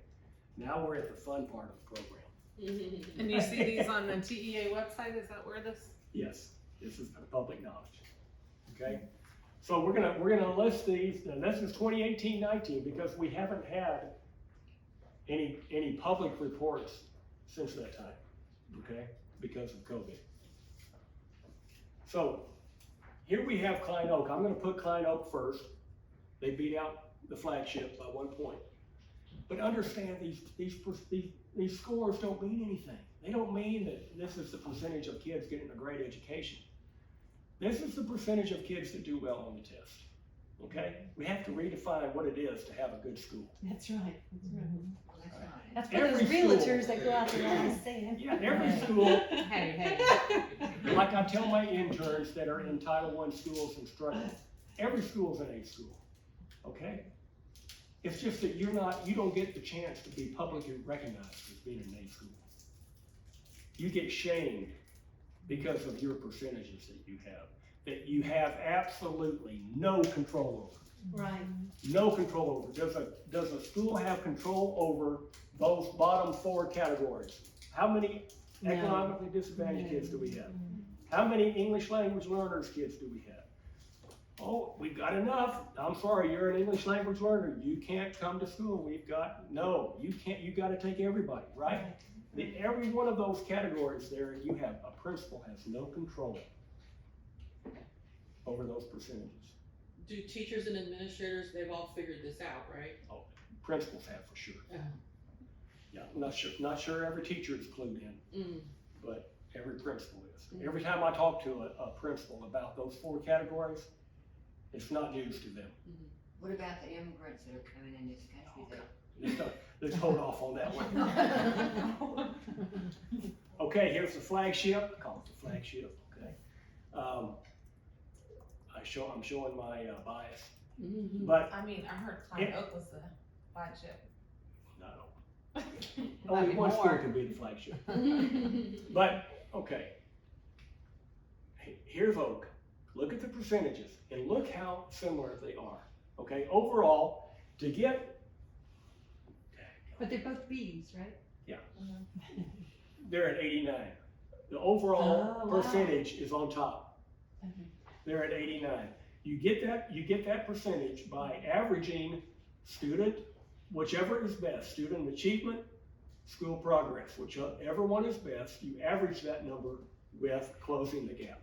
Now we're at the fun part of the program. And you see these on the TEA website, is that where this? Yes, this is public knowledge, okay? So we're gonna list these, and this is 2018-19 because we haven't had any public reports since that time, okay? Because of COVID. So here we have Klein Oak. I'm gonna put Klein Oak first. They beat out the flagship by 1 point. But understand these scores don't mean anything. They don't mean that this is the percentage of kids getting a great education. This is the percentage of kids that do well on the test, okay? We have to redefine what it is to have a good school. That's right. That's right. That's for those Every realtors school. that go out there and say it. Yeah, every school, Hey. like I tell my interns that are in Title I schools and struggling, every school's an A school, okay? It's just that you don't get the chance to be publicly recognized as being an A school. You get shamed because of your percentages that you have absolutely no control over. Right. No control over. Does a school have control over those bottom four categories? How many No. economically disadvantaged kids do we have? How many English language learners kids do we have? Oh, we've got enough. I'm sorry, you're an English language learner. You can't come to school. No, you can't, you gotta take everybody, right? Every one of those categories there, you have, a principal has no control over those percentages. Do teachers and administrators, they've all figured this out, right? Oh, principals have for sure. Yeah. Yeah, I'm not sure every teacher is clued in, but Every principal is. Every time I talk to a principal about those 4 categories, it's not news to them. What about the immigrants that are coming in this country that Let's hold off on that one. Okay, here's the flagship, call it the flagship, okay? I'm showing my bias, but I mean, I heard Klein Oak was the flagship. no. Only one school can be the flagship. But, okay. Here's Oak. Look at the percentages and look how similar they are. Okay, overall, to get. But they're both Bs, right? Yeah. They're at 89. The overall Oh, wow. percentage is on top. Okay. They're at 89. You get that percentage by averaging student, whichever is best, student achievement, school progress, whichever one is best, you average that number with closing the gap.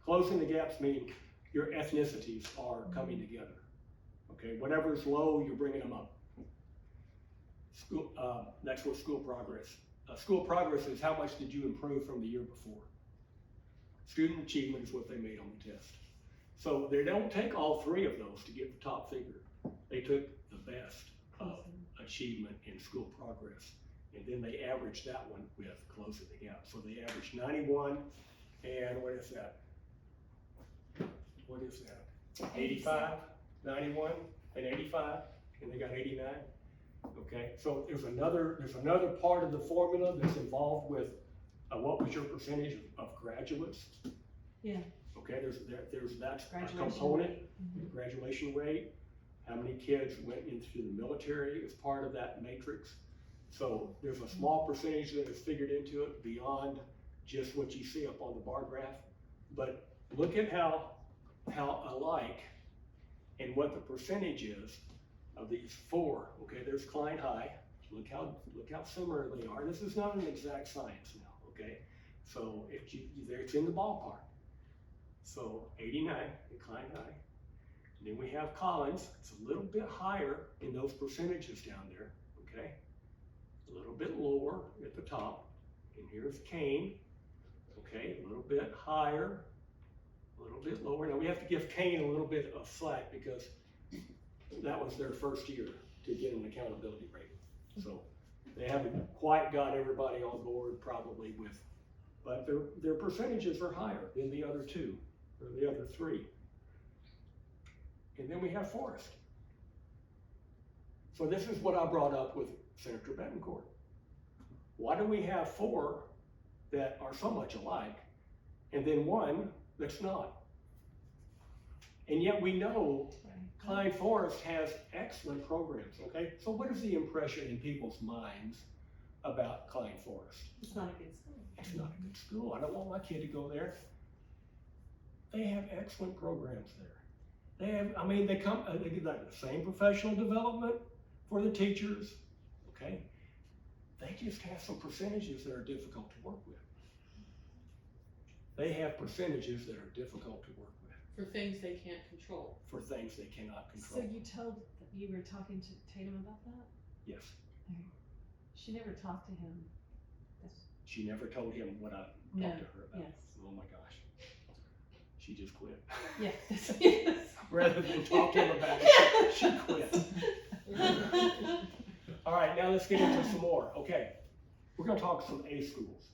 Closing the gaps mean your ethnicities are coming together. Okay, whatever is low, you're bringing them up. That's what school progress. School progress is how much did you improve from the year before. Student achievement is what they made on the test. So they don't take all 3 of those to get the top figure. They took the best of achievement in school progress, and then they averaged that one with closing the gap. So they averaged 91, and what is that? What is that? 85, 91, and 85, and they got 89. Okay, so there's another part of the formula that's involved with what was your percentage of graduates? Yeah. Okay, that's a Graduation component. rate. Mhm. Graduation rate. How many kids went into the military as part of that matrix? So there's a small percentage that is figured into it beyond just what you see up on the bar graph. But look at how alike and what the percentage is of these 4. Okay, there's Klein High. Look how similar they are. This is not an exact science now. Okay, so it's in the ballpark. So 89 at Klein High. And then we have Collins. It's a little bit higher in those percentages down there. Okay, a little bit lower at the top. And here's Kane. Okay, a little bit higher, a little bit lower. Now we have to give Kane a little bit of slack because that was their first year to get an accountability rate. So they haven't quite got everybody on board probably with, but their percentages are higher than the other 2 or the other 3. And then we have Forrest. So this is what I brought up with Senator Betancourt. Why do we have 4 that are so much alike and then 1 that's not? And yet we know Klein Forest has excellent programs, okay? So what is the impression in people's minds about Klein Forest? It's not a good school. It's not a good school. I don't want my kid to go there. They have excellent programs there. They get the same professional development for the teachers, okay? They just have some percentages that are difficult to work with. They have percentages that are difficult to work with. For things they can't control. For things they cannot So control. you were talking to Tatum about that? Yes. She never talked to him. She never told him what I No, talked to her about. yes. Oh my gosh. She just quit. Yes, yes. Rather than talk to him about it, she quit. All right, now let's get into some more. Okay, we're gonna talk some A schools.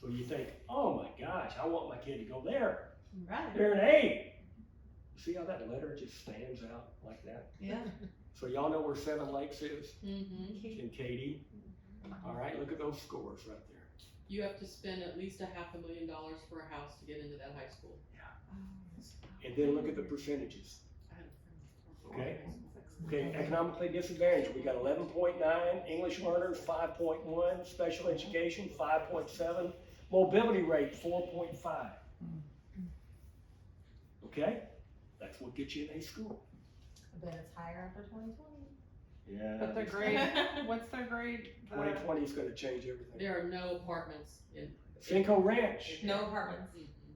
So you think, oh my gosh, I want my kid to go there. Right. They're an A. See how that letter just stands out like that? Yeah. So y'all know where Seven Lakes is Mm-hmm. in Katy? All right, look at those scores right there. You have to spend at least $500,000 for a house to get into that high school. And then look at the percentages. I had a friend. Okay. Okay, economically disadvantaged, we got 11.9, English learners 5.1, special education 5.7, mobility rate 4.5. Okay, that's what gets you in A school. I bet it's higher after 2020. Yeah. But their grade, what's their grade? 2020 is gonna change everything. There are no apartments in. Cinco Ranch, No apartments.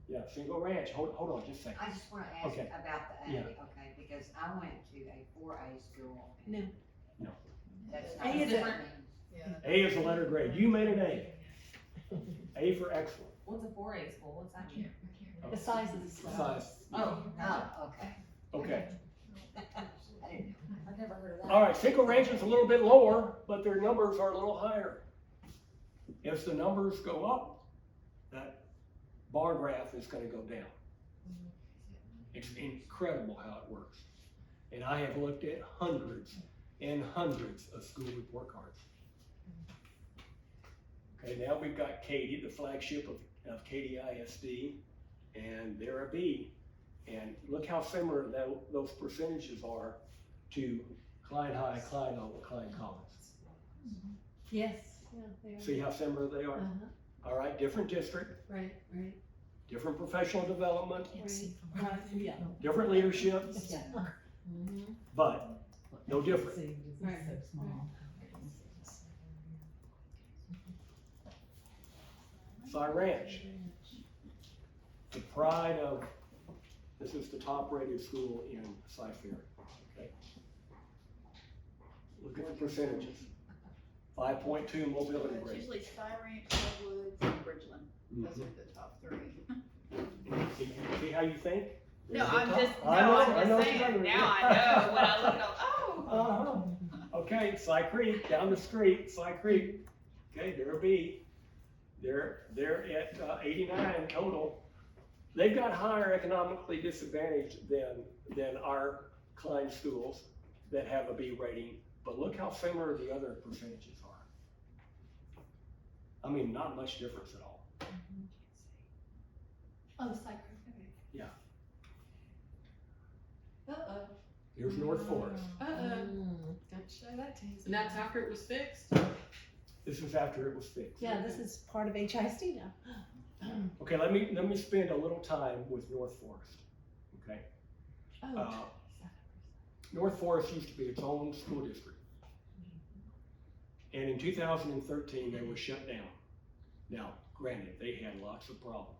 yeah, Cinco Ranch, hold on just a second. I just wanna ask Okay. about the A, Yeah. okay, because I went to a 4A school. No. No. That's A not is what a- that means. A is a letter grade, you made an A. A for excellent. What's a 4A school? What's that mean? The size of the school. Size. Oh, Oh, okay. Okay. I didn't know. I've never heard of that. All right, Cinco Ranch's a little bit lower, but their numbers are a little higher. As the numbers go up, that bar graph is gonna go down. It's incredible how it works. And I have looked at hundreds and hundreds of school report cards. Okay, now we've got Katy, the flagship of Katy ISD, and they're a B. And look how similar those percentages are to Klein High, Klein Oval, Klein Commons. Yes, yeah, they are. See how similar they are? Uh-huh, All right, different district, right, right. different professional development, Right, yeah. different leadership, Yeah. but no different. Right. Cy Ranch, the pride of, this is the top rated school in Cy-Fair, okay? Look at the percentages. 5.2 mobility It's rate. usually Sky Ranch, Redwoods, and Bridgeland, those are the top three. See how you think? No, There's the I'm top. just, no, I know, I'm I know just it's saying, better. now I know, when I look at, oh. Uh-huh. Okay, Cy Creek, down the street, Cy Creek. Okay, they're a B. They're at 89 total. They've got higher economically disadvantaged than our Klein schools that have a B rating, but look how similar the other percentages are. I mean, not much difference at all. Oh, Cypress, okay. Yeah. Uh-oh. Here's North Forest. Uh-oh. Don't show that to us. And that's after it was fixed? This is after it was fixed. Yeah, this is part of HISD now. Okay, let me spend a little time with North Forest, okay? Oh, North Forest used to be its own school district. And in 2013, they were shut down. Now, granted, they had lots of problems.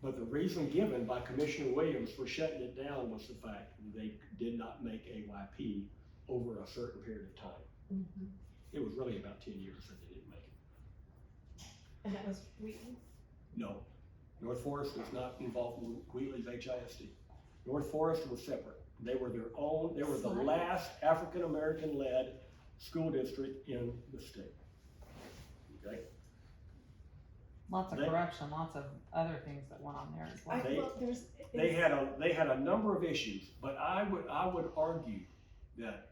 But the reason given by Commissioner Williams for shutting it down was the fact that they did not make AYP over a certain period of time. mhm. It was really about 10 years that they didn't make it. And that was Wheaton? No, North Forest was not involved in Wheatley's HISD. North Forest was separate. They were their own, they were the Slide. last African-American led school district in the state. Okay, Lots of They- corruption, lots of other things that went on there as well. They- Well, there's. they had a number of issues, but I would argue that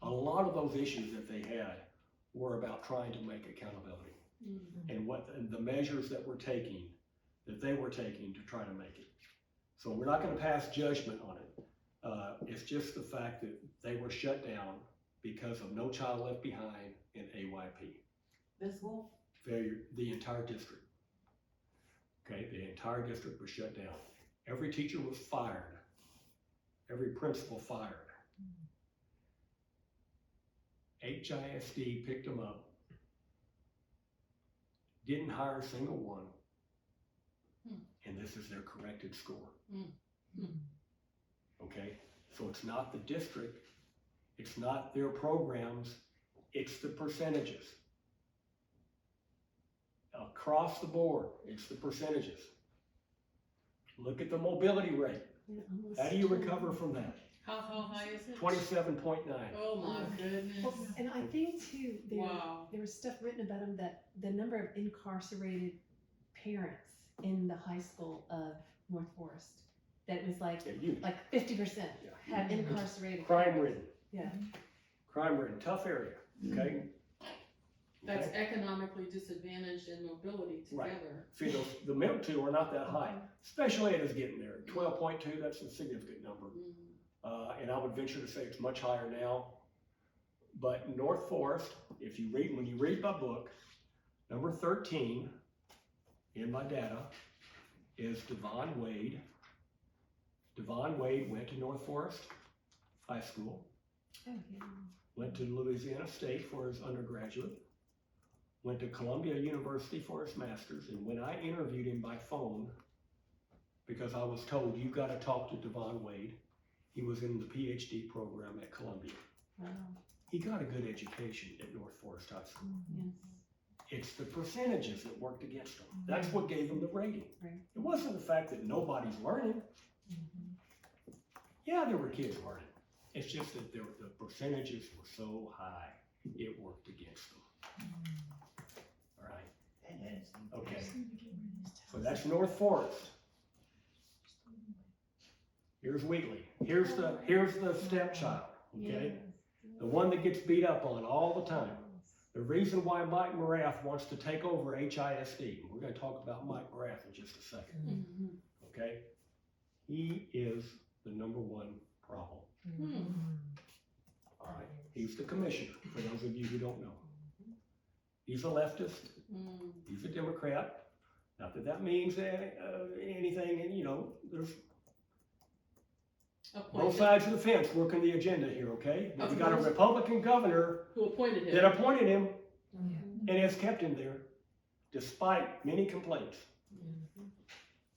a lot of those issues that they had were about trying to make accountability. And what the measures that they were taking to try to make it. So we're not gonna pass judgment on it. It's just the fact that they were shut down because of No Child Left Behind and AYP. This school? Failure, the entire district. Okay, the entire district was shut down. Every teacher was fired. Every principal fired. HISD picked them up. Didn't hire a single one. And this is their corrected score. Okay, so it's not the district, it's not their programs, it's the percentages. Across the board, it's the percentages. Look at the mobility rate. How do you recover from that? How high is it? 27.9. Oh my Well, goodness. and I think too, Wow. there was stuff written about them that the number of incarcerated parents in the high school of North Forest, that it was like Yeah, you, 50% Yeah. have incarcerated. crime ridden. Yeah. Crime ridden, tough area, okay? That's Okay? economically disadvantaged and mobility Right. together. See, the middle two are not that high. Special ed is getting there. 12.2, that's a significant number. And I would venture to say it's much higher now. But North Forest, when you read my book, number 13 in my data is Devon Wade. Devon Wade went to North Forest High School, Oh, yeah. went to Louisiana State for his undergraduate, went to Columbia University for his master's, and when I interviewed him by phone, because I was told, you gotta talk to Devon Wade, he was in the PhD program at Columbia. Wow. He got a good education at North Forest High School. Yes. It's the percentages that worked against them. That's what gave them the rating. Right. It wasn't the fact that nobody's learning. Yeah, there were kids learning. It's just that the percentages were so high, it worked against them. All right, That is. okay. So that's North Forest. Here's Wheatley. Here's the stepchild, okay? The one that gets beat up on all the time. The reason why Mike Morath wants to take over HISD, we're going to talk about Mike Morath in just a second, okay? He is the number one problem. All right, he's the commissioner, for those of you who don't know. He's a leftist, he's a Democrat. Not that that means anything, and you know, there's both sides of the fence working the agenda here, okay? But you got a Republican governor Who appointed him? that appointed him and has kept him there despite many complaints.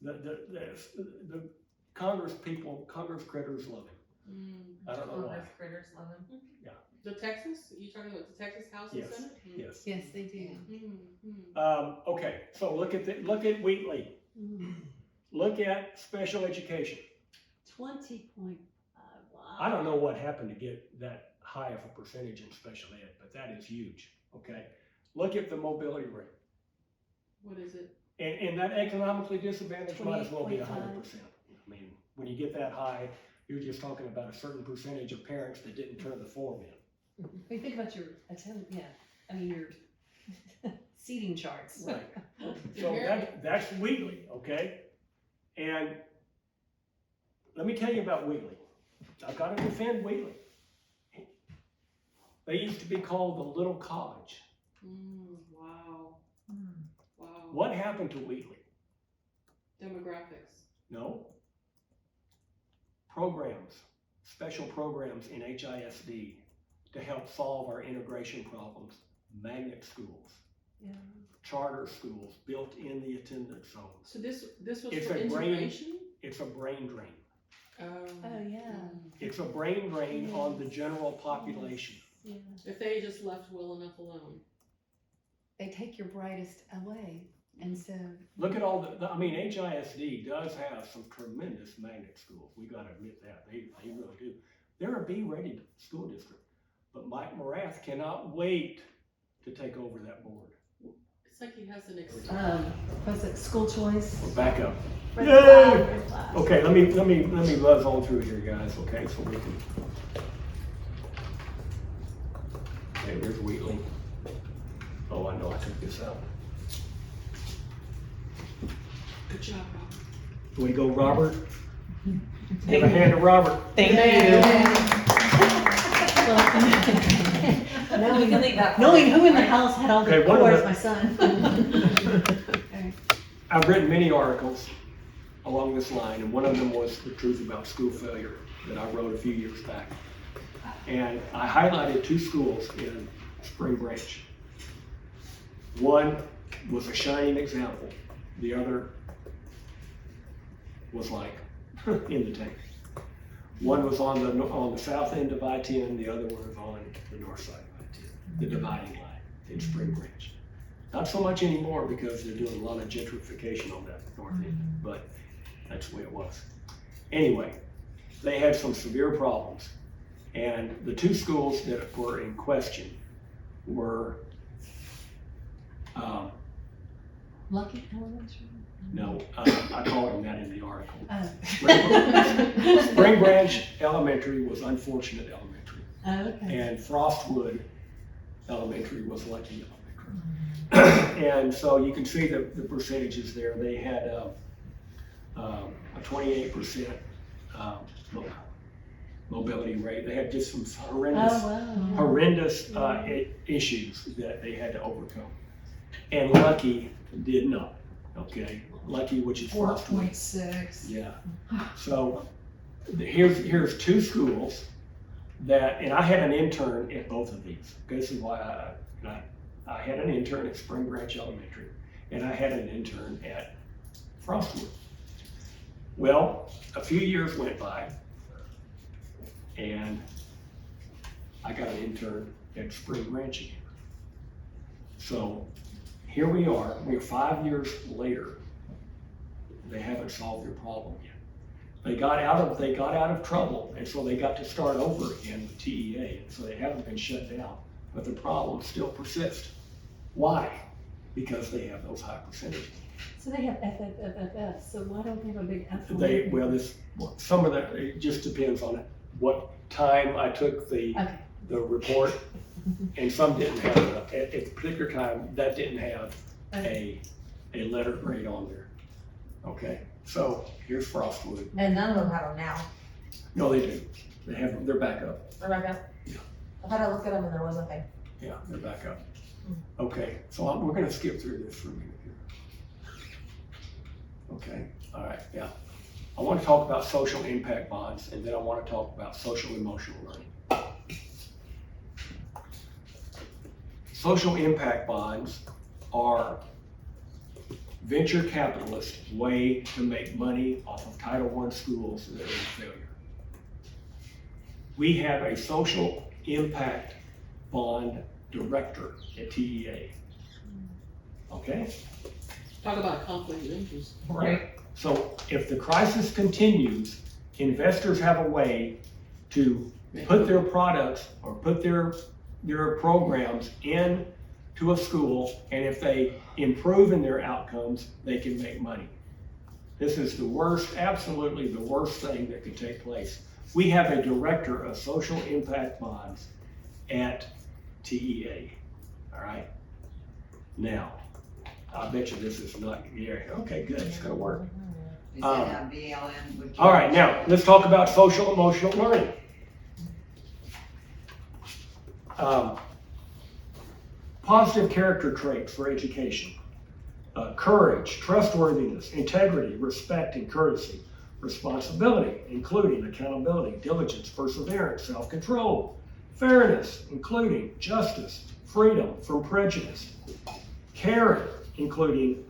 The Congress people, Congress critters love him. I don't know why. critters love him. The Texas? You talking about the Texas House and Yes. Senate? Yes. Yes, they do. Okay, so look at Wheatley. Look at special education. 20.5, wow. I don't know what happened to get that high of a percentage in special ed, but that is huge, okay? Look at the mobility rate. What is it? And that economically disadvantaged might as well be 100%. 28.5. I mean, when you get that high, you're just talking about a certain percentage of parents that didn't turn the form in. When you think about your your seating charts. Right. So that's Wheatley, okay? And let me tell you about Wheatley. I've got to defend Wheatley. They used to be called the Little College. Wow. Wow. What happened to Wheatley? Demographics. No. Programs, special programs in HISD to help solve our integration problems. Magnet schools, charter schools built in the attendance zones. So this was It's for a brain- integration? It's a brain drain. Oh, yeah. It's a brain drain on the general population. Yeah. If they just left well enough alone. They take your brightest away, and so. Look at all I mean, HISD does have some tremendous magnet schools. We gotta admit that, they really do. They're a B-rated school district, but Mike Morath cannot wait to take over that board. It's like he has an Was it school choice? Back up. Red Yay! flag, red flag. Okay, let me buzz on through here, guys, okay, so we can. Okay, there's Wheatley. Oh, I know, I took this out. Good job, Rob. Way to go, Robert. Give a hand to Robert. Thank you. Now we can leave that. Knowing who in the house had all the Okay, one of cores, the- my son. I've written many articles along this line, and one of them was The Truth About School Failure that I wrote a few years back. And I highlighted two schools in Spring Branch. One was a shining example. The other was like in the tank. One was on the south end of I-10, the other one was on the north side of I-10, the dividing line in Spring Branch. Not so much anymore because they're doing a lot of gentrification on that north end, but that's the way it was. Anyway, they had some severe problems, and the two schools that were in question were Lucky Elementary? no, I called them that in the article. Spring Branch Elementary was Unfortunate Elementary, Okay. and Frostwood Elementary was Lucky Elementary. And so you can see the percentages there. They had a 28% mobility rate. They had just some horrendous issues that they had to overcome. And Lucky did not. Okay, Lucky, which is Frostwood. 4.6. Yeah. So here's two schools that, and I had an intern at both of these. This is why I had an intern at Spring Branch Elementary, and I had an intern at Frostwood. Well, a few years went by, and I got an intern at Spring Branch again. So here we are, we're 5 years later, they haven't solved their problem yet. They got out of trouble, and so they got to start over again with TEA, and so they haven't been shut down, but the problems still persist. Why? Because they have those high percentages. So they have FFFFF, so why don't they have a big F? on They, it? well, some of that, it just depends on what time I took the report, and some didn't have, at the particular time, that didn't have a letter grade on there. Okay, so here's Frostwood. And none of them have them now. No, they do. They're back up. They're back up? Yeah. I thought I looked at them and there was nothing. Yeah, they're back up. Okay, so we're gonna skip through this for a minute here. Okay, all right, yeah. I want to talk about social impact bonds, and then I want to talk about social emotional learning. Social impact bonds are venture capitalists' way to make money off of Title I schools that are in failure. We have a social impact bond director at TEA. Okay? Talk about conflict of interest. Right. So if the crisis continues, investors have a way to put their products or put their programs into a school, and if they improve in their outcomes, they can make money. This is the worst, absolutely the worst thing that could take place. We have a director of social impact bonds at TEA. All right. Now, I bet you this is not, yeah, okay, good, it's gonna work. Is that how BLM would? All right, now, let's talk about social emotional learning. Positive character traits for education. Courage, trustworthiness, integrity, respect and courtesy. Responsibility, including accountability, diligence, perseverance, self-control. Fairness, including justice, freedom from prejudice. Caring, including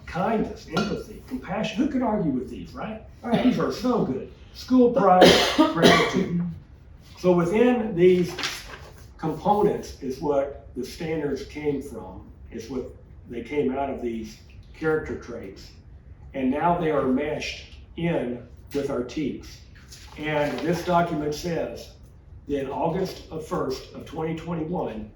kindness, empathy, compassion. Who can argue with these, right? All right, these are so good. School pride, gratitude. So within these components is what the standards came from, is what they came out of these character traits. And now they are meshed in with our TEKS. And this document says that August 1st of 2021,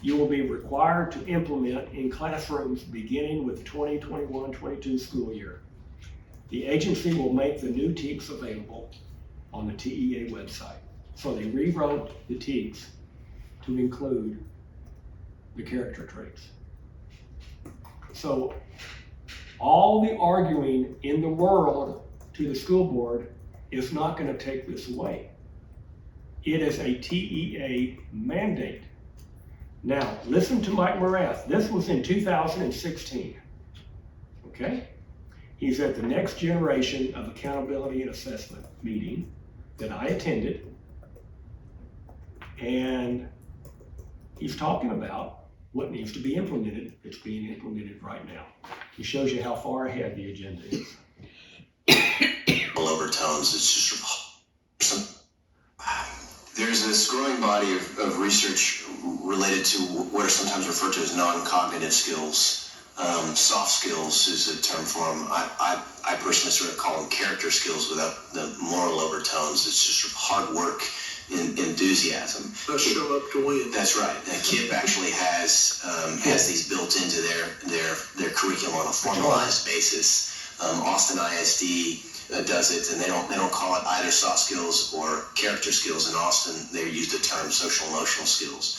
you will be required to implement in classrooms beginning with the 2021-22 school year. The agency will make the new TEKS available on the TEA website. So they rewrote the TEKS to include the character traits. So all the arguing in the world to the school board is not going to take this away. It is a TEA mandate. Now, listen to Mike Morath. This was in 2016. Okay? He's at the Next Generation of Accountability and Assessment meeting that I attended. And he's talking about what needs to be implemented. It's being implemented right now. He shows you how far ahead the agenda is. Overtones, it's just there's this growing body of research related to what are sometimes referred to as non-cognitive skills. Soft skills is a term for them. I personally sort of call them character skills without the moral overtones. It's just sort of hard work and enthusiasm. Show up to win. That's right. And KIPP actually has these built into their curriculum on a formalized basis. Austin ISD does it, and they don't call it either soft skills or character skills in Austin. They use the term social emotional skills.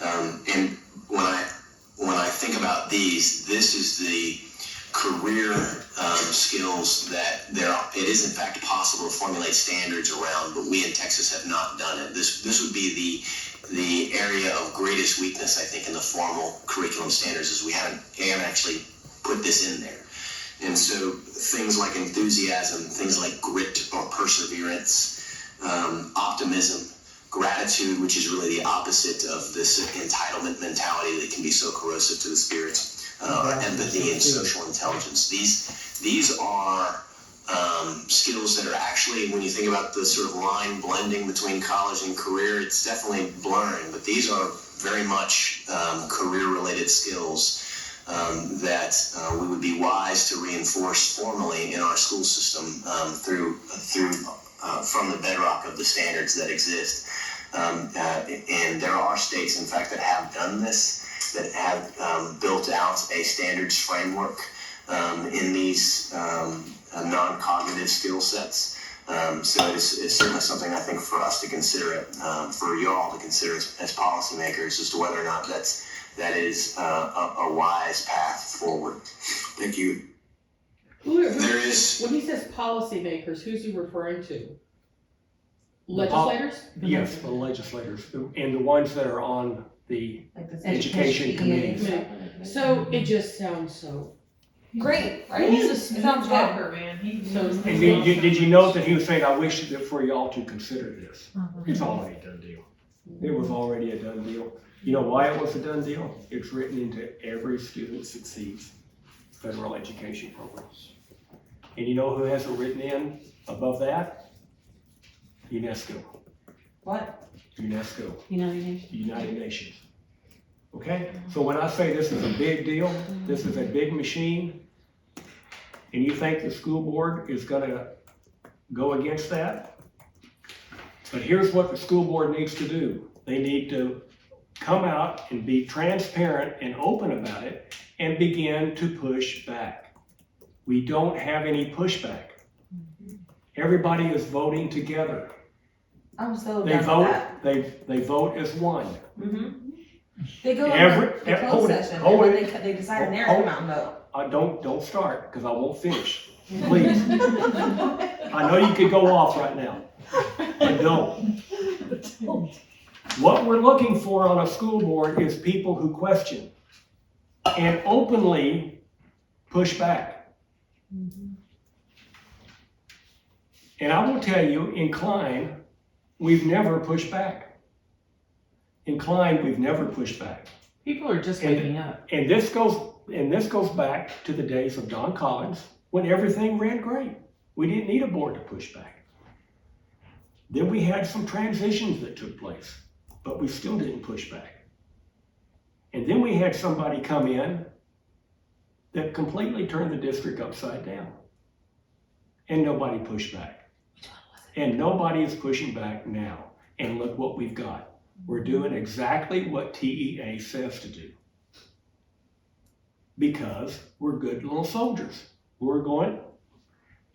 And when I think about these, this is the career skills that it is in fact possible to formulate standards around, but we in Texas have not done it. This would be the area of greatest weakness, I think, in the formal curriculum standards, is we haven't actually put this in there. And so things like enthusiasm, things like grit or perseverance, optimism, gratitude, which is really the opposite of this entitlement mentality that can be so corrosive to the spirit, empathy and social intelligence. These are skills that are actually, when you think about the sort of line blending between college and career, it's definitely blurring, but these are very much career-related skills that we would be wise to reinforce formally in our school system through from the bedrock of the standards that exist. And there are states, in fact, that have done this, that have built out a standards framework in these non-cognitive skill sets. So it's certainly something I think for us to consider, for you all to consider as policymakers, as to whether or not that is a wise path forward. Thank you. There is. When he says policymakers, who's he referring to? The pol- Legislators? Yes, the legislators, and the ones that are on the Like the education committees. So it just sounds so. Great, right? He's a It smooth sounds good. talker, man. So And did you note that he was saying, I wish that for y'all to consider this? It's already a done deal. It was already a done deal. You know why it was a done deal? It's written into every student succeeds federal education programs. And you know who has it written in above that? UNESCO. What? UNESCO, United United Nations. Okay? So when I say this is a big deal, this is a big machine, and you think the school board is gonna go against that? But here's what the school board needs to do. They need to come out and be transparent and open about it and begin to push back. We don't have any pushback. Everybody is voting together. I'm so They done with vote, that. they vote as one. They go Every- in the hold closed it, session, hold and then it. they decide a Hold- narrative out and vote. Don't start, because I won't finish. Please. I know you could go off right now, but don't. What we're looking for on a school board is people who question and openly push back. And I will tell you, in Klein, we've never pushed back. In Klein, we've never pushed back. People are just waking up. And this goes back to the days of Don Collins, when everything ran great. We didn't need a board to push back. Then we had some transitions that took place, but we still didn't push back. And then we had somebody come in that completely turned the district upside down. And nobody pushed back. And nobody is pushing back now. And look what we've got. We're doing exactly what TEA says to do. Because we're good little soldiers. We're going.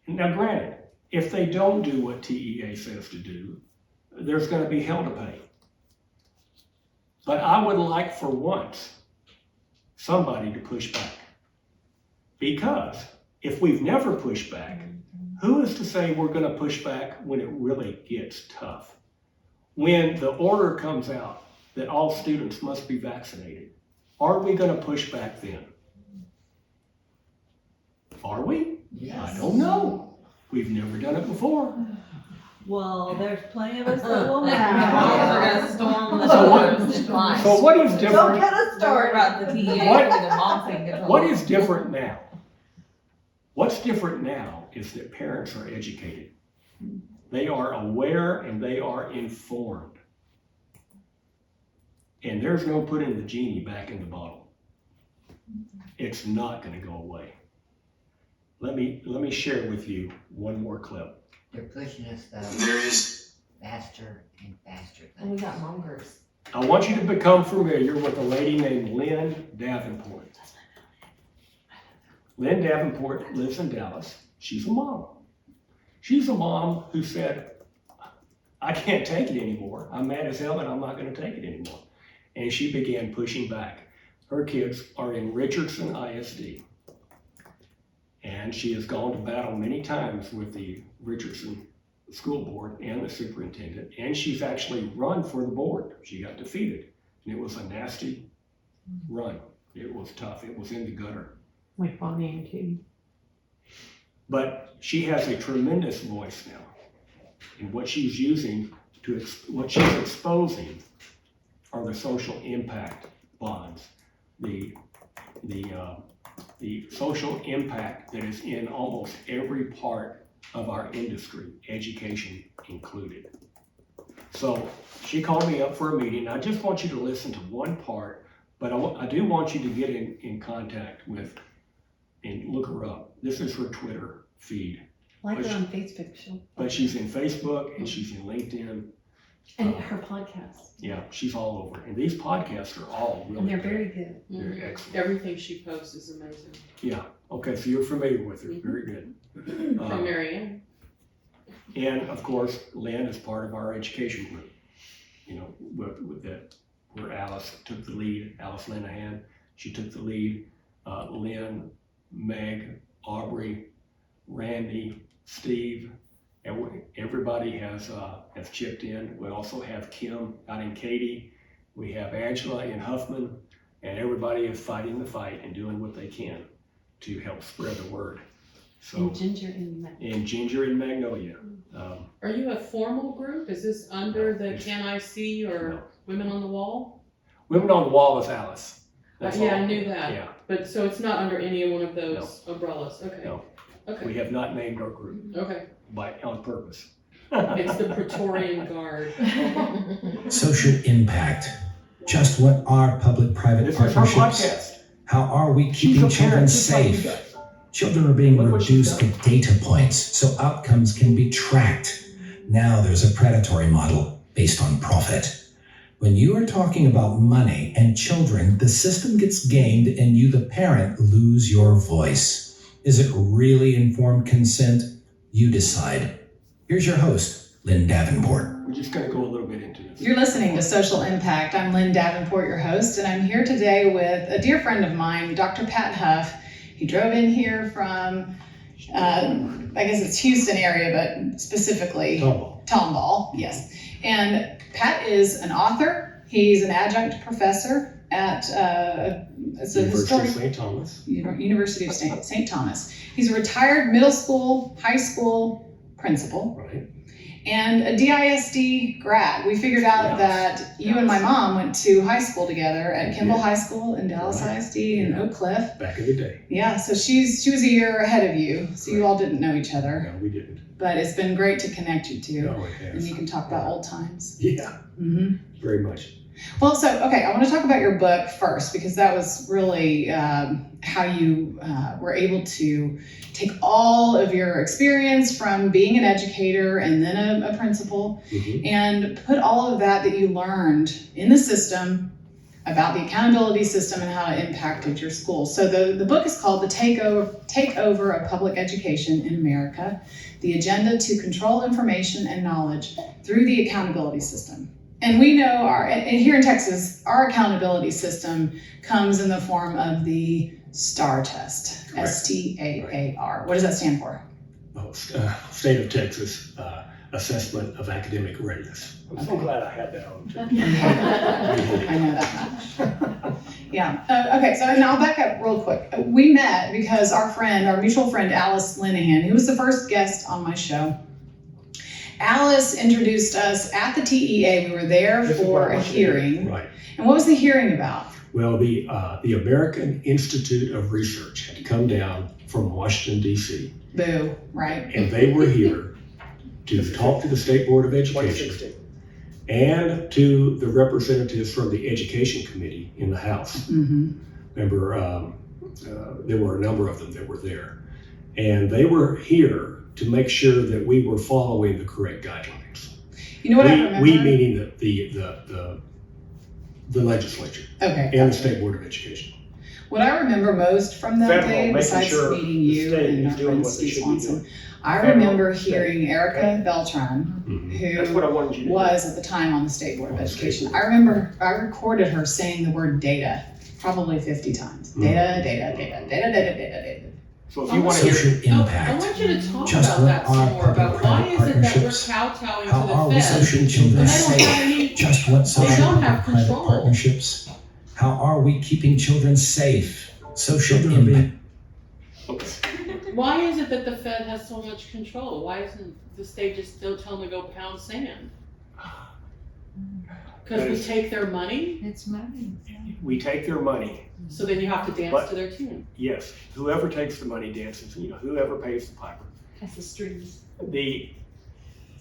Now granted, if they don't do what TEA says to do, there's going to be hell to pay. But I would like for once somebody to push back. Because if we've never pushed back, who is to say we're going to push back when it really gets tough? When the order comes out that all students must be vaccinated, are we going to push back then? Are we? Yes. I don't know. We've never done it before. Well, there's plenty of us that will We're now. gonna storm the So what- doors and fly. So what is Don't different? get us Story started. about the TEA What- and the mom taking control. What is different now? What's different now is that parents are educated. They are aware and they are informed. And there's no putting the genie back in the bottle. It's not going to go away. Let me share with you one more clip. They're pushing us though There is. faster and faster. And we got mom groups. I want you to become familiar with a lady named Lynn Davenport. Lynn Davenport lives in Dallas. She's a mom. She's a mom who said, I can't take it anymore. I'm mad as hell and I'm not going to take it anymore. And she began pushing back. Her kids are in Richardson ISD. And she has gone to battle many times with the Richardson School Board and the superintendent. And she's actually run for the board. She got defeated. And it was a nasty run. It was tough. It was in the gutter. Like Bonnie and Katie. But she has a tremendous voice now. And what she's using what she's exposing are the social impact bonds, the social impact that is in almost every part of our industry, education included. So she called me up for a meeting. I just want you to listen to one part But I do want you to get in contact with, and look her up. This is her Twitter feed. Like her on Facebook, But she's in Facebook and she's in LinkedIn. and her podcast, Yeah, she's all over. And these podcasts are all really and they're good. very good. They're excellent. Everything she posts is amazing. Yeah, okay, so you're familiar with her, very good. From Marianne. And of course, Lynn is part of our education group. You know, with that, where Alice took the lead, Alice Linehan, she took the lead. Lynn, Meg, Aubrey, Randy, Steve, everybody has chipped in. We also have Kim out in Katy. We have Angela in Huffman, and everybody is fighting the fight and doing what they can to help spread the word. So, And Ginger and Matt. and Ginger and Magnolia. Are you a formal group? Is this under the it's- Can I See or No. Women on the Wall? Women on the Wall is Alice. That's Yeah, all. I knew that. Yeah, But, so it's not under any one of those umbrellas? Okay. No. we Okay, have not named our group okay. on purpose. It's the Praetorian Guard. Social impact. Just what are public-private This is her partnerships? podcast. How are we She's keeping a children parent just like you safe? guys. Children are being Look what she's reduced to done. data points so outcomes can be tracked. Now there's a predatory model based on profit. When you are talking about money and children, the system gets gamed and you, the parent, lose your voice. Is it really informed consent? You decide. Here's your host, Lynn Davenport. We're just gonna go a little bit into this. You're listening to Social Impact. I'm Lynn Davenport, your host, and I'm here today with a dear friend of mine, Dr. Pat Huff. He drove in here from, I guess it's Houston area, but specifically Tomball, yes. And Pat is an author. He's an adjunct professor at it's a University historic of St. Thomas. University of St. Thomas. He's a retired middle school, high school principal. Right. And a DISD grad. We figured out that you and my mom went to high school together at Kimball High School and Dallas Right. ISD and Oak Cliff. Back in the day. Yeah, so she was a year ahead of you, so you all didn't know each other. No, we didn't. But it's been great to connect you two, No, it and has. you can talk about old times. Yeah, hmm very much. Well, so okay, I want to talk about your book first because that was really how you were able to take all of your experience from being an educator and then a principal Mhm. and put all of that you learned in the system about the accountability system and how it impacted your school. So the book is called The Takeover of Public Education in America, the Agenda to Control Information and Knowledge Through the Accountability System. And we know and here in Texas, our accountability system comes in the form of the STAR test, Correct. STAAR. What does that stand for? State of Texas Assessment of Academic Readiness. I'm so glad I had that on too. I know that much. Yeah. Okay, so and I'll back up real quick. We met because our mutual friend Alice Linehan, who was the first guest on my show, Alice introduced us at the TEA. We were there This is for what I a want you to do. hearing. Right. And what was the hearing about? Well, the American Institute of Research had come down from Washington, D.C. Boo, right? And they were here to talk to the State Board of Education and to the representatives from the Education Committee in the House. Mm-hmm. Remember, there were a number of them that were there. And they were here to make sure that we were following the correct guidelines. You know what I remember? We meaning the legislature Okay. and the State Board of Education. What I remember most from that Federal, day, making besides sure meeting the you state and is our doing friend what they Steve should be Swanson, doing. I Federal, remember state. hearing Erica Beltran, That's what I wanted you to do. was at the time on the State Board of On the State Education. Board. I remember I recorded her saying the word data probably 50 times. Data, data, data, data, data, data, data. So if you want to hear, Social I impact. want you to talk Just about that what some are more, about why public-private is it that we're partnerships? kowtowing How to are the we Fed? social When children they don't have safe? any, Just what social don't have public-private control. partnerships? How are we keeping children safe? Social impact. okay. why is it that the Fed has so much control? Why isn't the state just still tell them to go pound sand? Because we take their money, It's money. We take their money. so then you have to dance But- to their tune. Yes, whoever takes the money dances. Whoever pays the piper. That's the strings.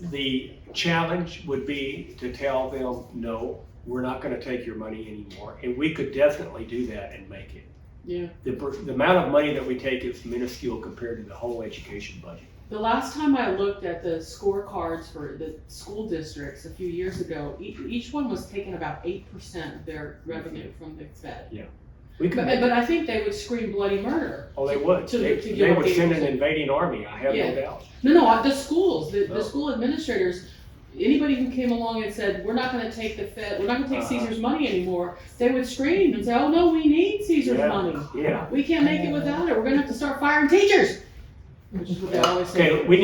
The challenge would be to tell them no. we're not gonna take your money anymore, and we could definitely do that and make it. Yeah. The amount of money that we take is minuscule compared to the whole education budget. The last time I looked at the scorecards for the school districts a few years ago, each one was taking about 8% of their revenue from the Fed. We could But, make but it. I think they would scream bloody murder. Oh, they would. to They give would up send an 8%. invading army, I have no Yeah. doubt. No, the schools, the Oh. school administrators, anybody who came along and said, we're not gonna take the Fed, we're not gonna take Uh-huh. Caesar's money anymore, they would scream and say, oh no, we need Caesar's Yeah, money. yeah. We can't make it without it, we're gonna have to start firing teachers. Which is what they always say. Okay, we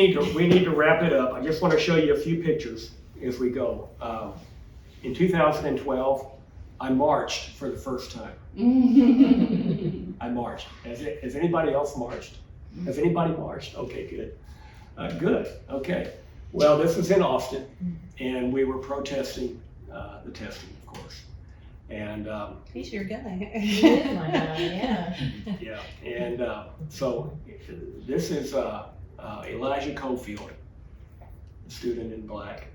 need to wrap it up. I just want to show you a few pictures as we go. In 2012, I marched for the first time. I marched. Has anybody else marched? Has anybody marched? Okay, good. Good. Okay. Well, this was in Austin, and we were protesting the testing, of course. And He's your guy. He is my guy, yeah. yeah, and so this is Elijah Cofield, a student in black.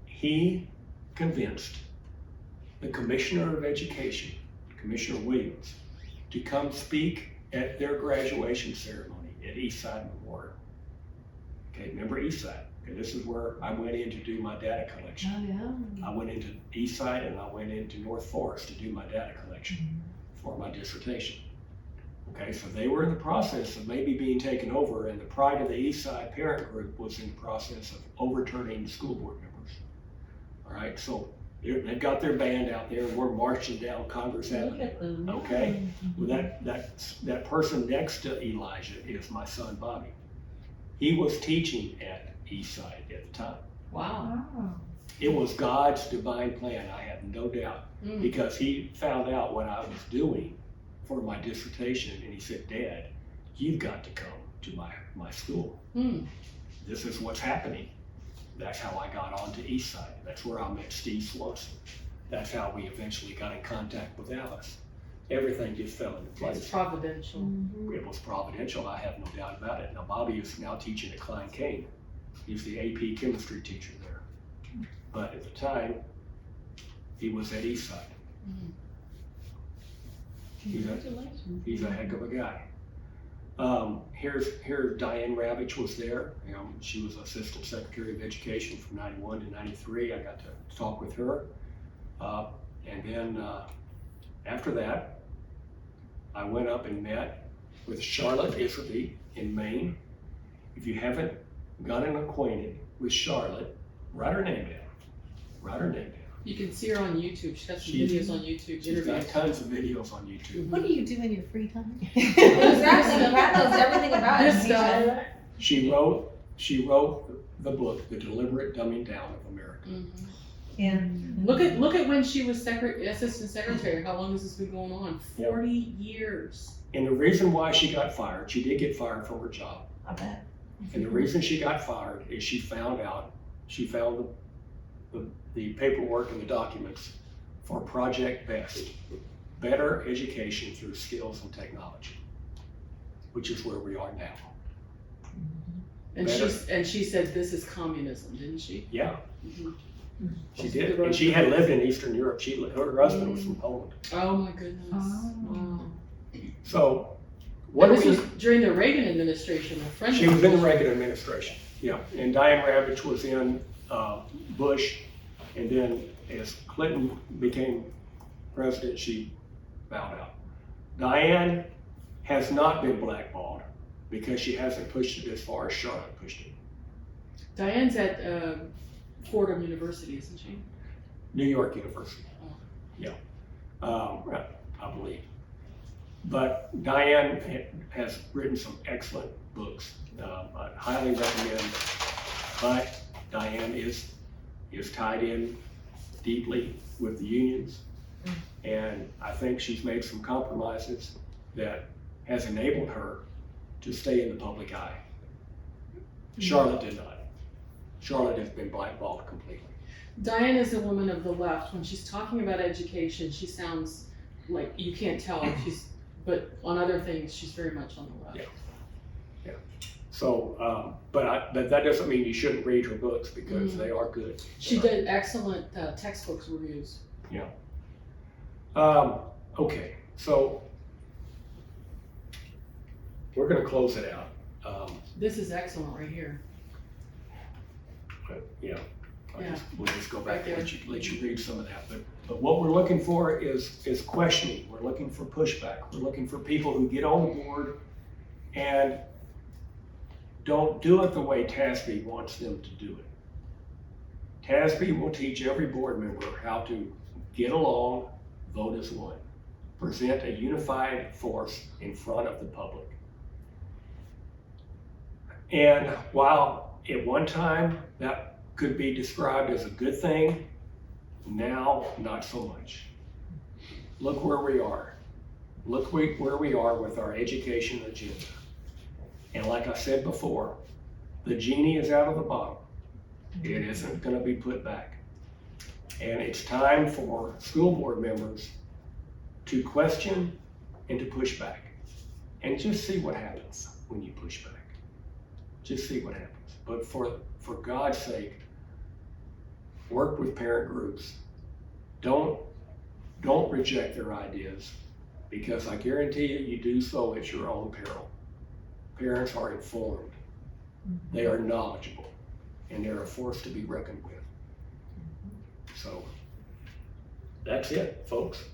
He convinced the Commissioner of Education, Commissioner Williams, to come speak at their graduation ceremony at Eastside Memorial. Okay, remember Eastside? Okay, this is where I went in to do my data collection. Oh, yeah. I went into Eastside and I went into North Forest to do my data collection for my dissertation. Okay, so they were in the process of maybe being taken over, and the Pride of the Eastside parent group was in the process of overturning school board members. All right, so they've got their band out there, and we're marching down Congress Avenue. Okay, well, that person next to Elijah is my son Bobby. He was teaching at Eastside at the time. Wow. It was God's divine plan, I have no doubt, because he found out what I was doing for my dissertation, and he said, Dad, you've got to come to my school. This is what's happening. That's how I got onto Eastside. That's where I met Steve Swanson. That's how we eventually got in contact with Alice. Everything just fell into place. It's providential. It was providential, I have no doubt about it. Now Bobby is now teaching at Klein Kane. He's the AP chemistry teacher there. But at the time, he was at Eastside. He's a heck of a guy. Here Diane Ravitch was there. She was Assistant Secretary of Education from 91 to 93. I got to talk with her. And then after that, I went up and met with Charlotte Isserby in Maine. If you haven't gotten acquainted with Charlotte, write her name down. Write her name down. You can see her on YouTube. She's got some She's- videos on YouTube. She's got Interviews. tons of videos on YouTube. What do you do in your free time? Exactly, Pat knows everything about it. This stuff. She wrote the book, The Deliberate Dumbing Down of America. Yeah. Look at when she was assistant secretary. How long has this been going on? 40 years. And the reason why she got fired, she did get fired from her job. I bet. And the reason she got fired is she found the paperwork and the documents for Project BEST, Better Education Through Skills and Technology, which is where we are now. And she said this is communism, didn't she? Yeah, Mhm. she did. And she had lived in Eastern Europe. Her husband was from Poland. Oh my goodness. Wow. So, what And do this we? was during the Reagan administration, a friend She of was in the mine- Reagan administration, yeah. And Diane Ravitch was in Bush, and then as Clinton became president, she bowed out. Diane has not been blackballed because she hasn't pushed it as far as Charlotte pushed it. Diane's at Fordham University, isn't she? New York University, yeah, I believe. But Diane has written some excellent books. I highly recommend. But Diane is tied in deeply with the unions, and I think she's made some compromises that has enabled her to stay in the public eye. Charlotte did not. Charlotte has been blackballed completely. Diane is a woman of the left. When she's talking about education, she sounds like you can't tell. But on other things, she's very much on the left. Yeah. So, but that doesn't mean you shouldn't read her books, because they are good. She did excellent textbooks reviews. Okay, so we're gonna close it out. This is excellent right here. Yeah, Yeah. we'll just go back Right and there. let you read some of that. But what we're looking for is questioning. We're looking for pushback. We're looking for people who get on the board and don't do it the way TASB wants them to do it. TASB will teach every board member how to get along, vote as one, present a unified force in front of the public. And while at one time that could be described as a good thing, now not so much. Look where we are. Look where we are with our education agenda. And like I said before, the genie is out of the bottle. It isn't going to be put back. And it's time for school board members to question and to push back. And just see what happens when you push back. Just see what happens. But for God's sake, work with parent groups. Don't reject their ideas, because I guarantee you do so at your own peril. Parents are informed, they are knowledgeable, and they're a force to be reckoned with. So that's it, folks.